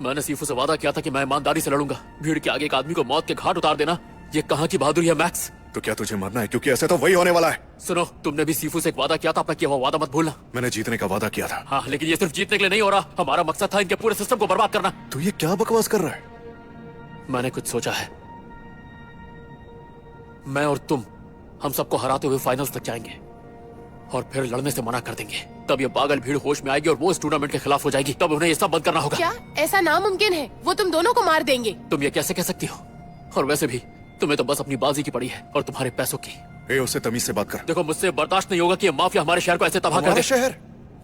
मैंने सीफू से वादा किया था कि मैं ईमानदारी से लड़ूंगा। भीड़ के आगे एक आदमी को मौत के घाट उतार देना, ये कहाँ की बहादुरी है मैक्स? तो क्या तुझे मरना है? क्योंकि ऐसे तो वही होने वाला है। सुनो, तुमने भी सीफू से एक वादा किया था, अपना किया हुआ वादा मत भूलना। मैंने जीतने का वादा किया था। हाँ, लेकिन ये सिर्फ जीतने के लिए नहीं हो रहा। हमारा मकसद था इनके पूरे सिस्टम को बर्बाद करना। तू ये क्या बकवास कर रहा है? मैंने कुछ सोचा है। मैं और तुम, हम सबको हराते हुए फाइनल्स तक जाएंगे और फिर लड़ने से मना कर देंगे। तब ये पागल भीड़ होश में आएगी और वो इस टूर्नामेंट के खिलाफ हो जाएगी। तब उन्हें ये सब बंद करना होगा। क्या ऐसा नामुमकिन है? वो तुम दोनों को मार देंगे। तुम ये कैसे कह सकती हो? और वैसे भी तुम्हें तो बस अपनी बाजी की पड़ी है और तुम्हारे पैसों की। ए, उससे तमीज से बात कर। देखो, मुझसे बर्दाश्त नहीं होगा कि ये माफिया हमारे शहर को ऐसे तबाह कर दे। शहर?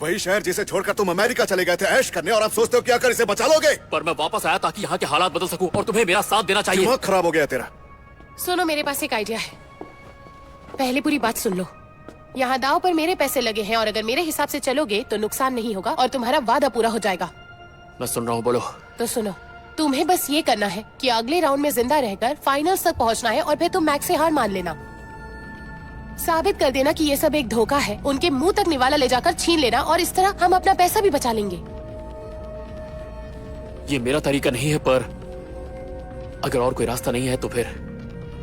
वही शहर जिसे छोड़कर तुम अमेरिका चले गए थे ऐश करने, और आप सोचते हो क्या कर इसे बचा लोगे? पर मैं वापस आया ताकि यहाँ के हालात बदल सकूं और तुम्हें मेरा साथ देना चाहिए। दिमाग खराब हो गया तेरा। सुनो, मेरे पास एक आइडिया है। पहले पूरी बात सुन लो। यहाँ दाव पर मेरे पैसे लगे हैं और अगर मेरे हिसाब से चलोगे तो नुकसान नहीं होगा और तुम्हारा वादा पूरा हो जाएगा। मैं सुन रहा हूँ, बोलो। तो सुनो, तुम्हें बस ये करना है कि अगले राउंड में जिंदा रहकर फाइनल्स तक पहुंचना है और फिर तुम मैक्स से हार मान लेना। साबित कर देना कि ये सब एक धोखा है, उनके मुंह तक निवाला ले जाकर छीन लेना और इस तरह हम अपना पैसा भी बचा लेंगे। ये मेरा तरीका नहीं है, पर अगर और कोई रास्ता नहीं है तो फिर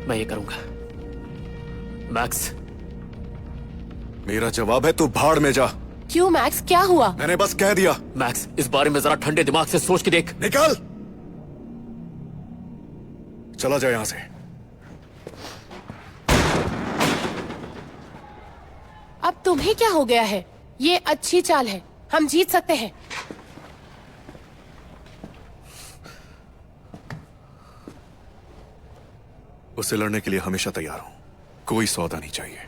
मैं ये करूंगा। मैक्स, मेरा जवाब है तू भाड़ में जा। क्यों मैक्स, क्या हुआ? मैंने बस कह दिया। मैक्स, इस बारे में जरा ठंडे दिमाग से सोच के देख। निकल, चला जा यहां से। अब तुम्हें क्या हो गया है? ये अच्छी चाल है, हम जीत सकते हैं। उससे लड़ने के लिए हमेशा तैयार हूं। कोई सौदा नहीं चाहिए,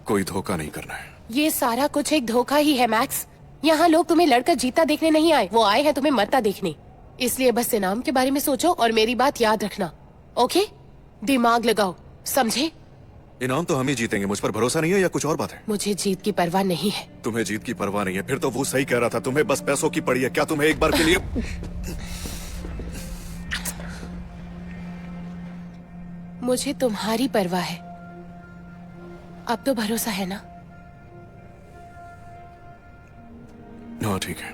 कोई धोखा नहीं करना है। ये सारा कुछ एक धोखा ही है मैक्स। यहाँ लोग तुम्हें लड़कर जीता देखने नहीं आए, वो आए हैं तुम्हें मरता देखने। इसलिए बस इनाम के बारे में सोचो और मेरी बात याद रखना, ओके? दिमाग लगाओ, समझे? इनाम तो हम ही जीतेंगे। मुझ पर भरोसा नहीं है या कुछ और बात है? मुझे जीत की परवाह नहीं है। तुम्हें जीत की परवाह नहीं है? फिर तो वो सही कह रहा था, तुम्हें बस पैसों की पड़ी है। क्या तुम्हें एक बार के लिए मुझे तुम्हारी परवाह है। अब तो भरोसा है ना? हाँ ठीक है।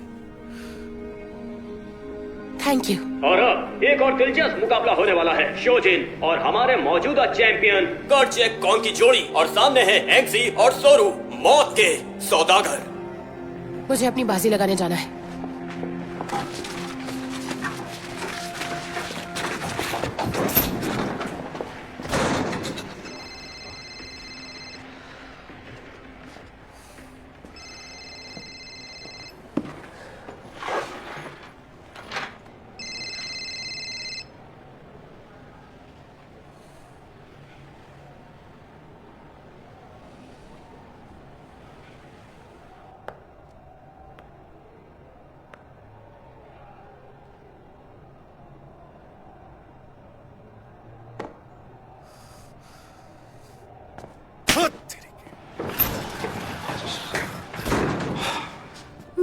Thank you. और अब एक और दिलचस्प मुकाबला होने वाला है। शोजिन और हमारे मौजूदा चैंपियन कर्चेक कौन की जोड़ी, और सामने है एंगजी और सोरू, मौत के सौदागर। मुझे अपनी बाजी लगाने जाना है।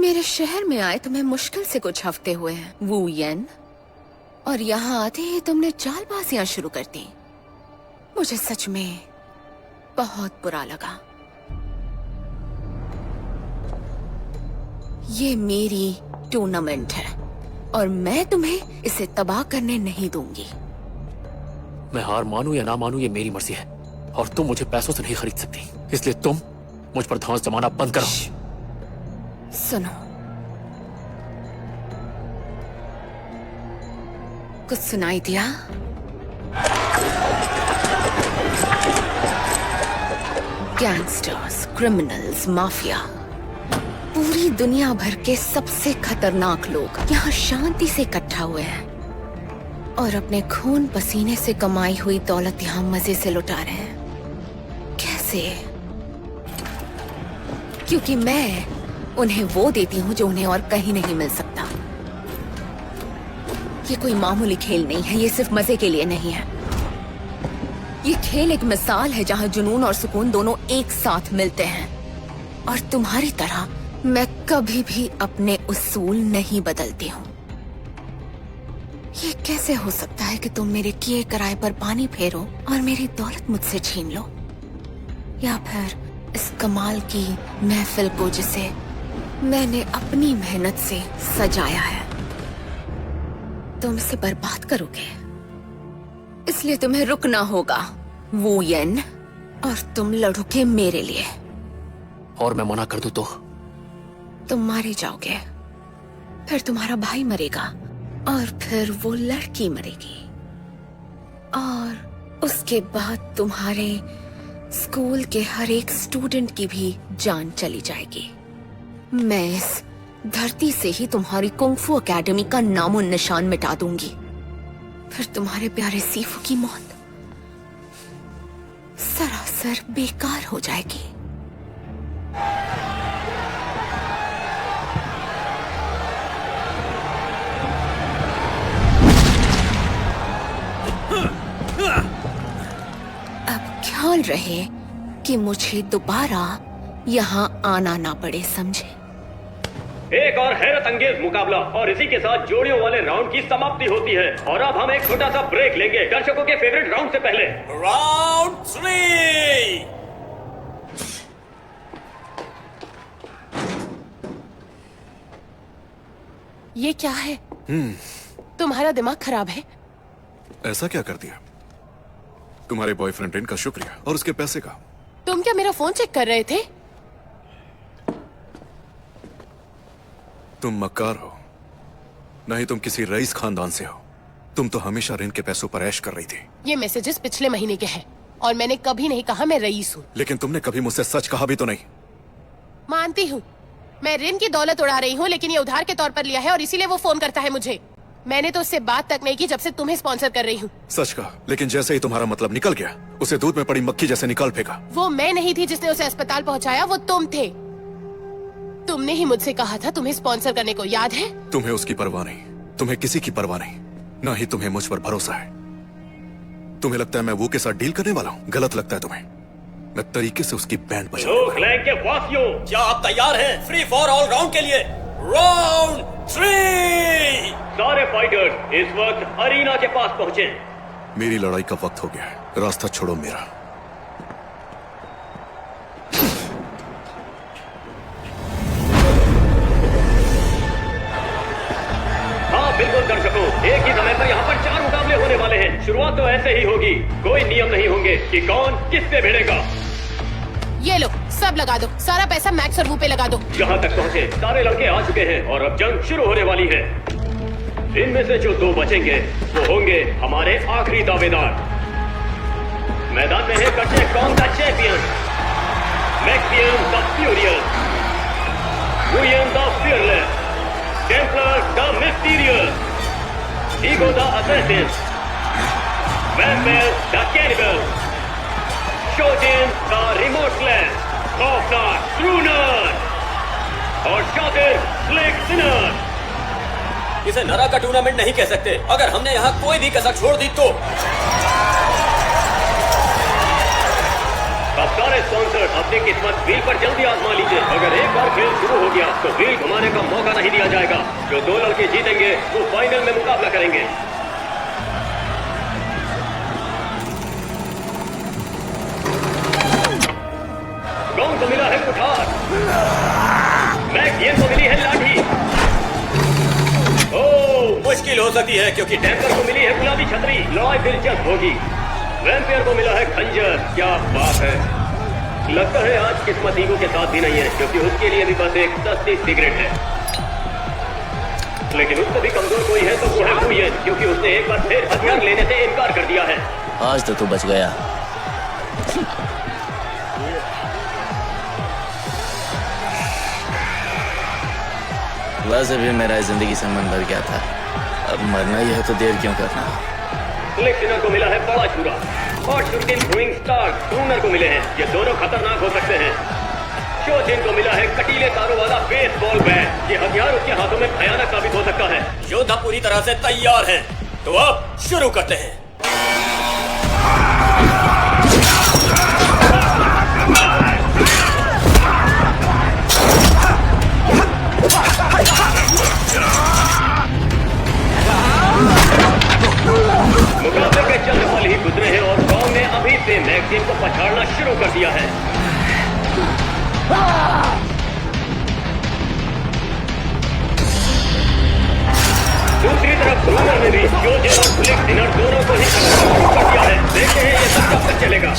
मेरे शहर में आए तुम्हें मुश्किल से कुछ हफ्ते हुए हैं वू येन, और यहाँ आते ही तुमने चालबाजियां शुरू कर दी। मुझे सच में बहुत बुरा लगा। ये मेरी टूर्नामेंट है और मैं तुम्हें इसे तबाह करने नहीं दूंगी। मैं हार मानूं या ना मानूं ये मेरी मर्जी है, और तुम मुझे पैसों से नहीं खरीद सकती, इसलिए तुम मुझ पर धौंस जमाना बंद करो। सुनो, कुछ सुनाई दिया? गैंगस्टर्स, क्रिमिनल्स, माफिया, पूरी दुनिया भर के सबसे खतरनाक लोग यहाँ शांति से इकट्ठा हुए हैं और अपने खून पसीने से कमाई हुई दौलत यहाँ मजे से लुटा रहे हैं। कैसे? क्योंकि मैं उन्हें वो देती हूँ जो उन्हें और कहीं नहीं मिल सकता। ये कोई मामूली खेल नहीं है, ये सिर्फ मजे के लिए नहीं है। ये खेल एक मिसाल है जहाँ जुनून और सुकून दोनों एक साथ मिलते हैं। और तुम्हारी तरह मैं कभी भी अपने उसूल नहीं बदलती हूँ। ये कैसे हो सकता है कि तुम मेरे किए कराए पर पानी फेरो और मेरी दौलत मुझसे छीन लो, या फिर इस कमाल की महफिल को जिसे मैंने अपनी मेहनत से सजाया है तुम इसे बर्बाद करोगे। इसलिए तुम्हें रुकना होगा वू येन, और तुम लड़ोगे मेरे लिए। और मैं मना कर दूं तो? तुम मारे जाओगे, फिर तुम्हारा भाई मरेगा, और फिर वो लड़की मरेगी, और उसके बाद तुम्हारे स्कूल के हर एक स्टूडेंट की भी जान चली जाएगी। मैं इस धरती से ही तुम्हारी कुंफू एकेडमी का नामो निशान मिटा दूंगी। फिर तुम्हारे प्यारे सीफू की मौत सरासर बेकार हो जाएगी। अब ख्याल रहे कि मुझे दोबारा यहाँ आना ना पड़े, समझे? एक और हैरत अंगेज मुकाबला और इसी के साथ जोड़ियों वाले राउंड की समाप्ति होती है। और अब हम एक छोटा सा ब्रेक लेंगे दर्शकों के फेवरेट राउंड से पहले। राउंड 3। ये क्या है? तुम्हारा दिमाग खराब है? ऐसा क्या कर दिया? तुम्हारे बॉयफ्रेंड रिन का शुक्रिया और उसके पैसे का। तुम क्या मेरा फोन चेक कर रहे थे? तुम मक्कार हो, नहीं तुम किसी रईस खानदान से हो। तुम तो हमेशा रिन के पैसों पर ऐश कर रही थी। ये मैसेजेस पिछले महीने के हैं और मैंने कभी नहीं कहा मैं रईस हूँ। लेकिन तुमने कभी मुझसे सच कहा भी तो नहीं। मानती हूँ मैं रिन की दौलत उड़ा रही हूँ, लेकिन ये उधार के तौर पर लिया है और इसीलिए वो फोन करता है मुझे। मैंने तो उससे बात तक नहीं की जब से तुम्हें स्पॉन्सर कर रही हूँ। सच कहा, लेकिन जैसे ही तुम्हारा मतलब निकल गया उसे दूध में पड़ी मक्खी जैसे निकाल फेंका। वो मैं नहीं थी जिसने उसे अस्पताल पहुँचाया, वो तुम थे। तुमने ही मुझसे कहा था तुम्हें स्पॉन्सर करने को, याद है? तुम्हें उसकी परवाह नहीं, तुम्हें किसी की परवाह नहीं, ना ही तुम्हें मुझ पर भरोसा है। तुम्हें लगता है मैं वो के साथ डील करने वाला हूँ? गलत लगता है तुम्हें। मैं तरीके से उसकी बैंड बजाऊंगा। क्लैंक के वासियों, क्या आप तैयार हैं फ्री फॉर ऑल राउंड के लिए? राउंड 3। सारे फाइटर्स इस वक्त अरीना के पास पहुंचे। मेरी लड़ाई का वक्त हो गया है, रास्ता छोड़ो मेरा। हाँ बिल्कुल दर्शकों, एक ही समय पर यहाँ पर 4 मुकाबले होने वाले हैं। शुरुआत तो ऐसे ही होगी, कोई नियम नहीं होंगे कि कौन किससे भिड़ेगा। ये लो, सब लगा दो, सारा पैसा मैक्स और वो पे लगा दो। जहाँ तक पहुँचे सारे लड़के आ चुके हैं और अब जंग शुरू होने वाली है। इनमें से जो 2 बचेंगे वो होंगे हमारे आखिरी दावेदार। मैदान में है कच्चे कौन the champion, Maxian the furious, Wuyan the fearless, Templar the mysterious, Ego the assassin, vampire the cannibal, Shojin the remorseless, खौफनाक ट्रूनर और शातिर स्लिक सिनर। इसे नरा का टूर्नामेंट नहीं कह सकते। अगर हमने यहाँ कोई भी कसर छोड़ दी तो अब सारे स्पॉन्सर्स अपनी किस्मत व्हील पर जल्दी आजमा लीजिए। अगर एक बार खेल शुरू हो गया तो व्हील घुमाने का मौका नहीं दिया जाएगा। जो 2 लड़के जीतेंगे वो फाइनल में मुकाबला करेंगे। कौन को मिला है कुठार, मैक्स को मिली है लाठी। ओह, मुश्किल हो सकती है क्योंकि टैंकर को मिली है गुलाबी छतरी। लड़ाई दिलचस्प होगी। वैम्पायर को मिला है खंजर। क्या बात है। लगता है आज किस्मत ईगो के साथ भी नहीं है, क्योंकि उसके लिए भी बस एक सस्ती सिगरेट है। लेकिन उससे भी कमजोर कोई है तो वो है बुयन, क्योंकि उसने एक बार फिर हथियार लेने से इनकार कर दिया है। आज तो तू बच गया। वैसे भी मेरा जिंदगी से मन भर गया था। अब मरना ही है तो देर क्यों करना। लेफ्टिनेंट को मिला है बड़ा छुरा और शूटिंग थ्रोइंग स्टार क्रूनर को मिले हैं। ये दोनों खतरनाक हो सकते हैं। शोजिन को मिला है कटीले तारों वाला बेसबॉल बैट। ये हथियार उसके हाथों में भयानक साबित हो सकता है। योद्धा पूरी तरह से तैयार हैं। तो अब शुरू करते हैं। मुकाबले के चंद पल ही गुजरे हैं और गांव ने अभी से मैक्सिम को पछाड़ना शुरू कर दिया है। दूसरी तरफ क्रूनर ने भी जोजेन और फ्लिक डिनर दोनों को ही शुरू कर दिया है। देखते हैं ये सब कब तक चलेगा।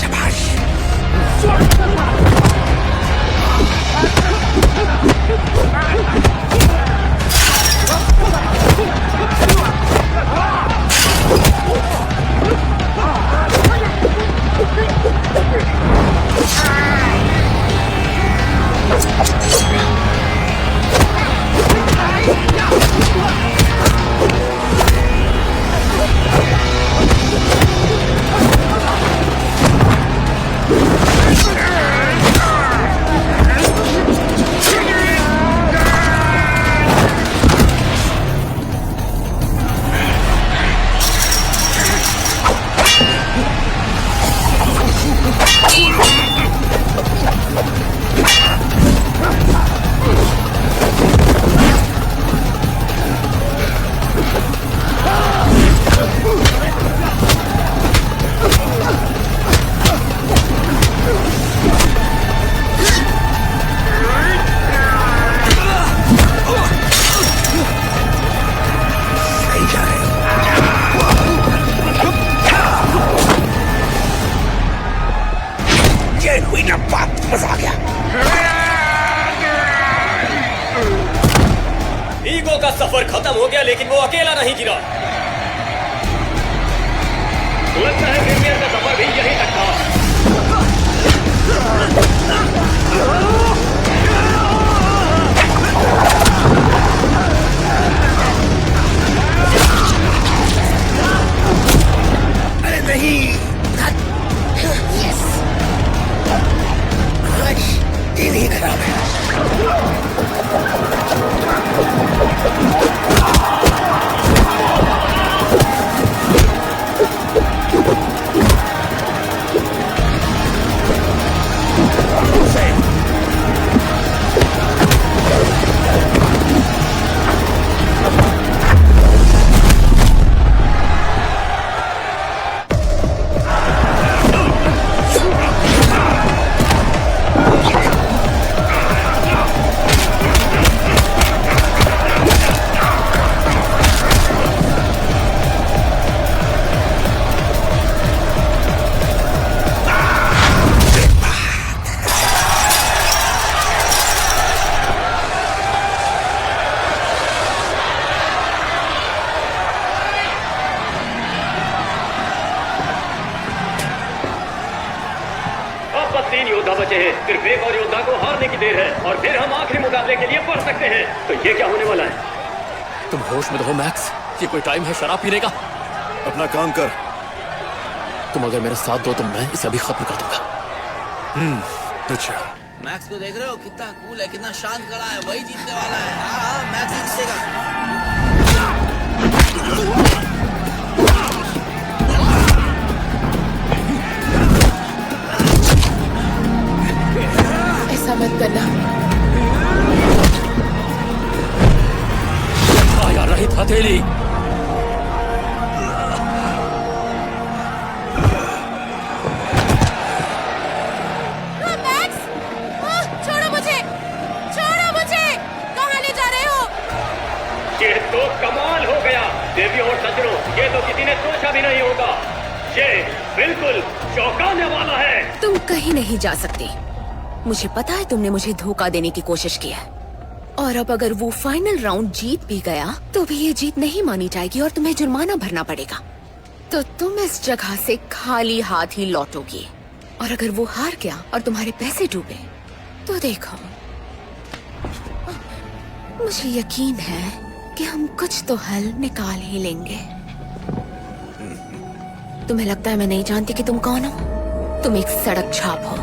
मजा आ गया। ईगो का सफर खत्म हो गया, लेकिन वो अकेला नहीं गिरा। लगता है विलियम का सफर भी यहीं तक था। अरे नहीं, यस, आज दिन ही खराब है। बचे हैं। सिर्फ एक और योद्धा को हारने की देर है और फिर हम आखिरी मुकाबले के लिए बढ़ सकते हैं। तो ये क्या होने वाला है? तुम होश में रहो मैक्स, ये कोई टाइम है शराब पीने का? अपना काम कर। तुम अगर मेरा साथ दो तो मैं इसे अभी खत्म कर दूंगा। अच्छा, मैक्स को देख रहे हो? कितना कूल है, कितना शांत खड़ा है। वही जीतने वाला है। हाँ, मैक्स ही जीतेगा। ऐसा मत करना। आया रहित हथेली। मैक्स! छोड़ो मुझे! छोड़ो मुझे! कहाँ ले जा रहे हो? ये तो कमाल हो गया देवी और सज्जनों, ये तो किसी ने सोचा भी नहीं होगा। ये बिल्कुल चौंकाने वाला है। तुम कहीं नहीं जा सकते। मुझे पता है तुमने मुझे धोखा देने की कोशिश की है, और अब अगर वो फाइनल राउंड जीत भी गया तो भी ये जीत नहीं मानी जाएगी और तुम्हें जुर्माना भरना पड़ेगा। तो तुम इस जगह से खाली हाथ ही लौटोगे, और अगर वो हार गया और तुम्हारे पैसे डूबे तो देखो, मुझे यकीन है कि हम कुछ तो हल निकाल ही लेंगे। तुम्हें लगता है मैं नहीं जानती कि तुम कौन हो? तुम एक सड़क छाप हो।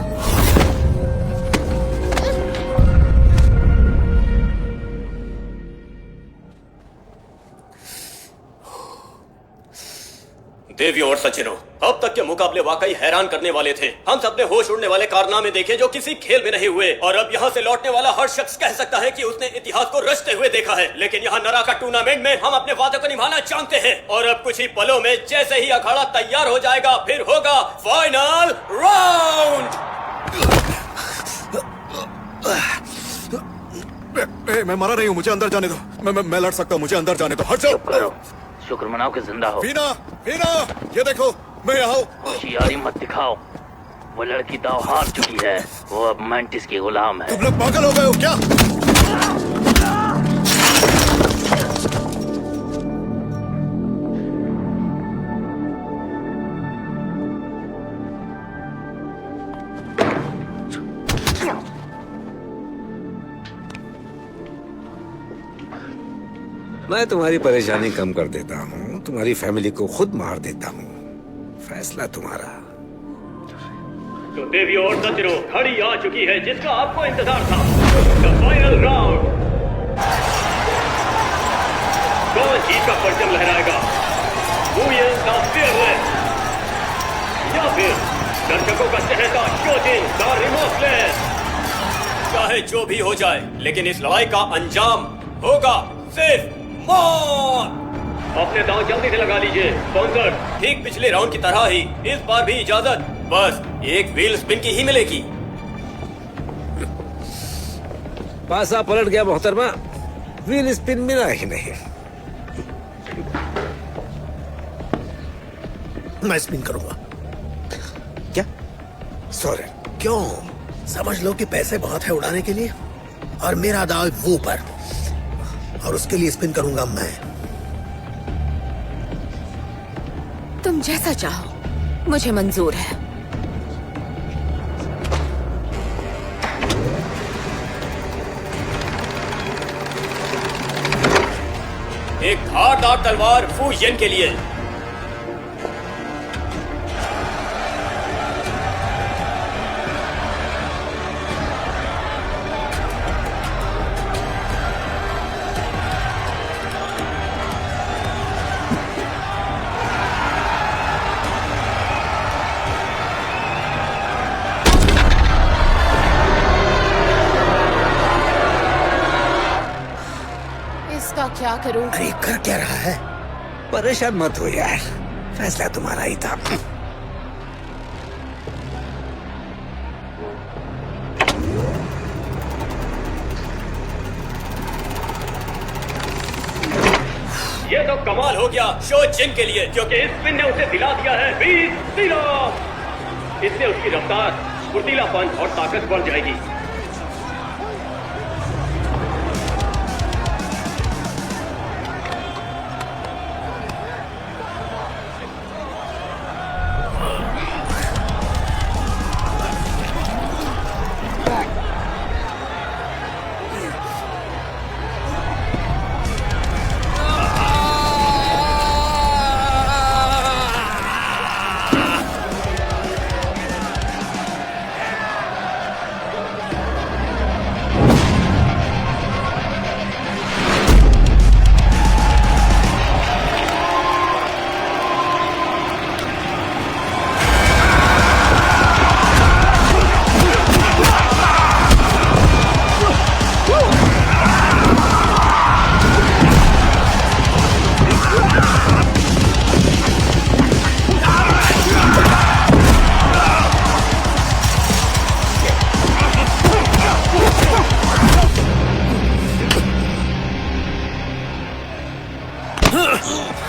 देवी और सज्जनों, अब तक के मुकाबले वाकई हैरान करने वाले थे। हम सबने होश उड़ने वाले कारनामे देखे जो किसी खेल में नहीं हुए, और अब यहाँ से लौटने वाला हर शख्स कह सकता है कि उसने इतिहास को रचते हुए देखा है। लेकिन यहाँ नराका टूर्नामेंट में हम अपने वादे को निभाना जानते हैं, और अब कुछ ही पलों में जैसे ही अखाड़ा तैयार हो जाएगा फिर होगा फाइनल राउंड। मैं मरा नहीं हूँ, मुझे अंदर जाने दो। मैं लड़ सकता हूँ, मुझे अंदर जाने दो। हट जाओ। करो, शुक्र मनाओ कि जिंदा हो। वीना, वीना, ये देखो, मैं यहाँ हूँ। होशियारी मत दिखाओ, वो लड़की दाव हार चुकी है। वो अब मैंटिस की गुलाम है। तुम लोग पागल हो गए हो क्या? मैं तुम्हारी परेशानी कम कर देता हूँ, तुम्हारी फैमिली को खुद मार देता हूँ। फैसला तुम्हारा। तो देवी और सज्जनों, घड़ी आ चुकी है जिसका आपको इंतजार था। The final round. कौन जीत का परचम लहराएगा? Who is the fearless? या फिर दर्शकों का चहेता शोजिन द रिमोर्सलेस? चाहे जो भी हो जाए, लेकिन इस लड़ाई का अंजाम होगा सिर्फ मौत। अपने दांव जल्दी से लगा लीजिए स्पॉन्सर। ठीक पिछले राउंड की तरह ही इस बार भी इजाजत बस एक व्हील स्पिन की ही मिलेगी। पासा पलट गया मोहतरमा, व्हील स्पिन मिला ही नहीं। मैं स्पिन करूंगा। क्या? सॉरी। क्यों? समझ लो कि पैसे बहुत है उड़ाने के लिए, और मेरा दाव वो पर, और उसके लिए स्पिन करूंगा मैं। तुम जैसा चाहो, मुझे मंजूर है। एक धारदार तलवार फू येन के लिए। इसका क्या करूं? अरे कर क्या रहा है? परेशान मत हो यार, फैसला तुम्हारा ही था। ये तो कमाल हो गया शो जिन के लिए, क्योंकि इस स्पिन ने उसे दिला दिया है 20 सिला। इससे उसकी रफ्तार, फुर्तीलापन और ताकत बढ़ जाएगी।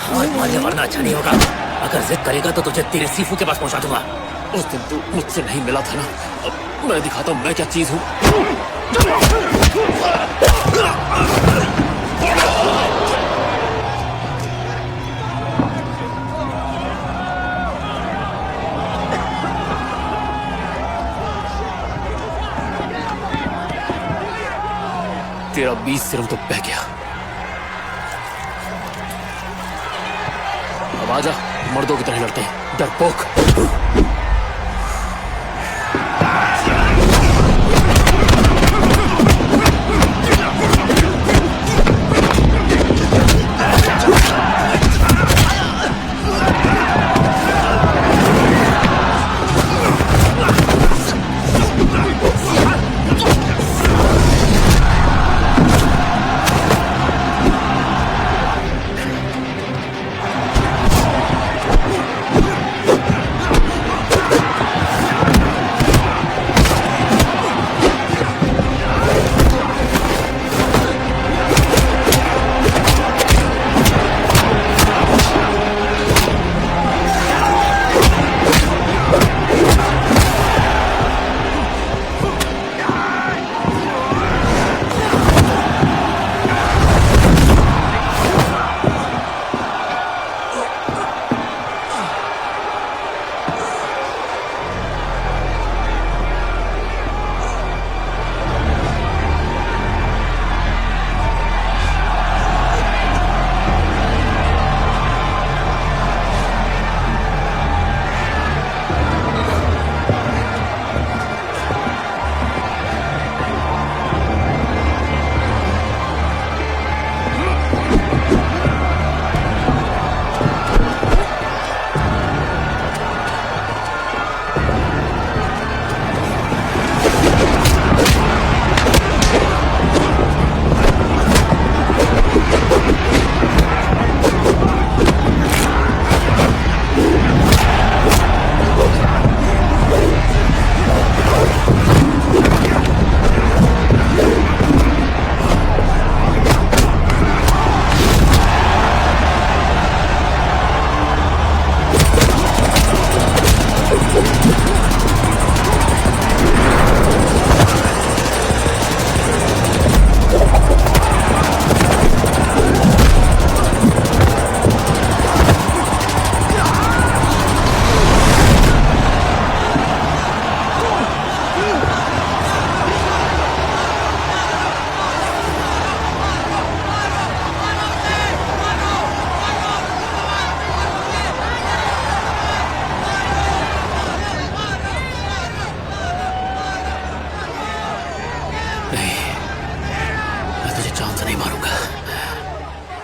हाथ मारने वरना अच्छा नहीं होगा। अगर जिद करेगा तो तुझे तेरे सीफू के पास पहुंचा दूंगा। उस दिन तू मुझसे नहीं मिला था ना, अब मैं दिखाता हूं मैं क्या चीज हूं। तेरा 20 सिर्फ तो बह गया। अब आजा, मर्दों की तरह लड़ते हैं, डरपोक।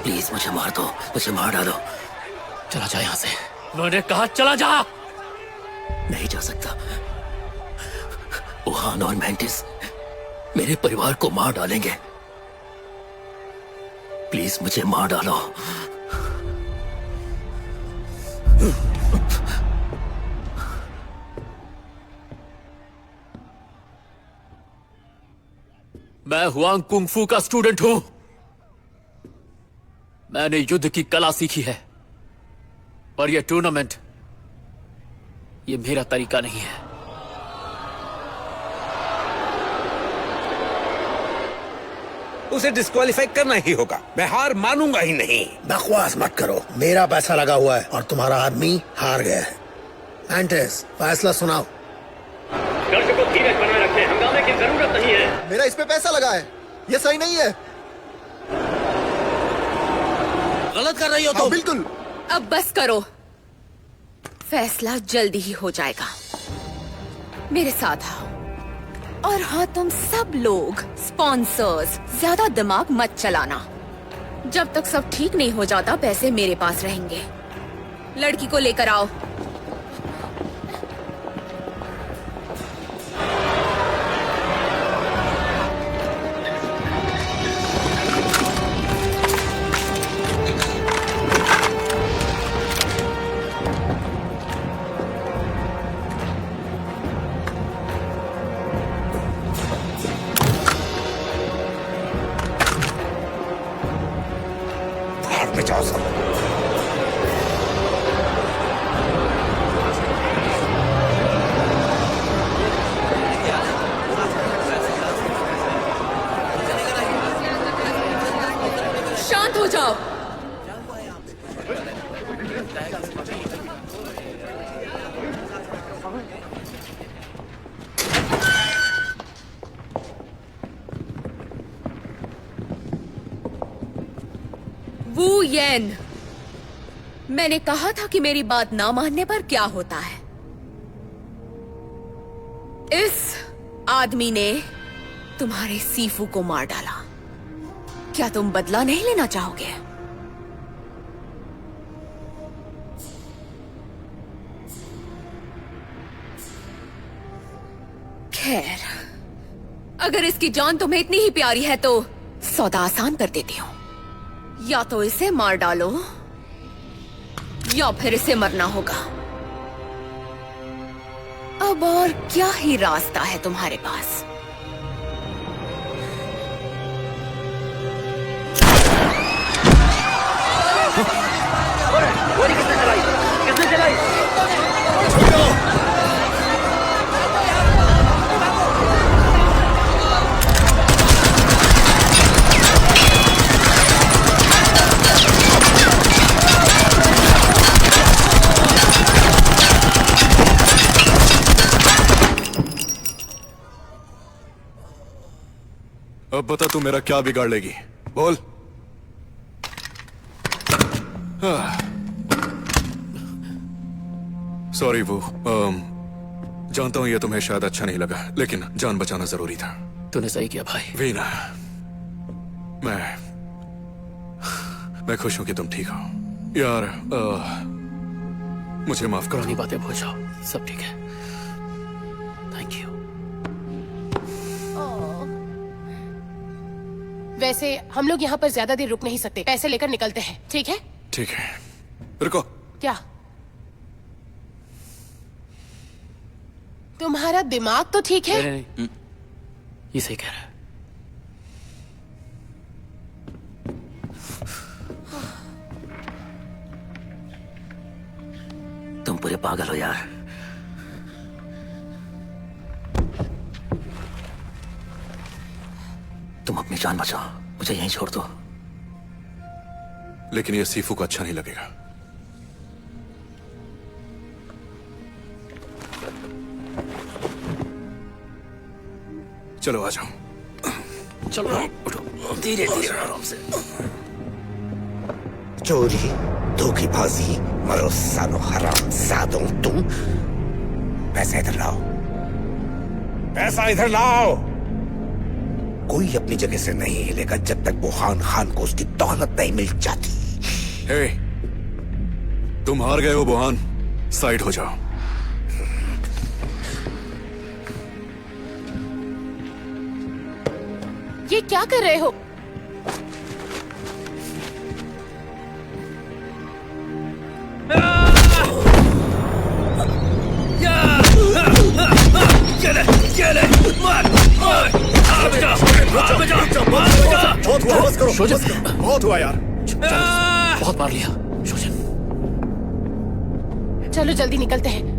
प्लीज मुझे मार दो, मुझे मार डालो। चला जा यहां से, मैंने कहा चला जा। नहीं जा सकता, वुहान और मैंटिस मेरे परिवार को मार डालेंगे। प्लीज मुझे मार डालो। मैं हुआंग कुंगफू का स्टूडेंट हूं। मैंने युद्ध की कला सीखी है, पर यह टूर्नामेंट, यह मेरा तरीका नहीं है। उसे डिस्क्वालीफाई करना ही होगा, मैं हार मानूंगा ही नहीं। बकवास मत करो, मेरा पैसा लगा हुआ है और तुम्हारा आदमी हार गया है। मैंटिस, फैसला सुनाओ। दर्शकों धीरज बनाए रखें, हंगामे की जरूरत नहीं है। मेरा इस पे पैसा लगा है, ये सही नहीं है। गलत कर रही हो तुम। बिल्कुल। अब बस करो, फैसला जल्दी ही हो जाएगा। मेरे साथ आओ। और हाँ, तुम सब लोग स्पॉन्सर्स, ज्यादा दिमाग मत चलाना। जब तक सब ठीक नहीं हो जाता, पैसे मेरे पास रहेंगे। लड़की को लेकर आओ। में जाओ सब। शांत हो जाओ। वू येन, मैंने कहा था कि मेरी बात ना मानने पर क्या होता है। इस आदमी ने तुम्हारे सीफू को मार डाला। क्या तुम बदला नहीं लेना चाहोगे? खैर, अगर इसकी जान तुम्हें इतनी ही प्यारी है तो सौदा आसान कर देती हूं। या तो इसे मार डालो या फिर इसे मरना होगा। अब और क्या ही रास्ता है तुम्हारे पास? गोली किसने चलाई? किसने चलाई? अब बता तू मेरा क्या बिगाड़ लेगी, बोल। सॉरी वो जानता हूं ये तुम्हें शायद अच्छा नहीं लगा, लेकिन जान बचाना जरूरी था। तूने सही किया भाई। वीना, मैं खुश हूं कि तुम ठीक हो यार। मुझे माफ करो। पुरानी बातें भूल जाओ, सब ठीक है। Thank you. वैसे हम लोग यहाँ पर ज्यादा देर रुक नहीं सकते, पैसे लेकर निकलते हैं, ठीक है? ठीक है, रुको। क्या तुम्हारा दिमाग तो ठीक है? नहीं, ये सही कह रहा है। तुम पूरे पागल हो यार। तुम अपनी जान बचाओ, मुझे यहीं छोड़ दो। लेकिन ये सीफू को अच्छा नहीं लगेगा। चलो आ जाओ। चलो उठो, धीरे धीरे आराम से। चोरी, धोखेबाजी, मरो सालो हराम जादों तुम। पैसा इधर लाओ, पैसा इधर लाओ। कोई अपनी जगह से नहीं हिलेगा जब तक बुरहान खान को उसकी दौलत नहीं मिल जाती। हे, तुम हार गए हो बुरहान, साइड हो जाओ। ये क्या कर रहे हो? बहुत हुआ यार। बहुत मार लिया शोजन। चलो जल्दी निकलते हैं।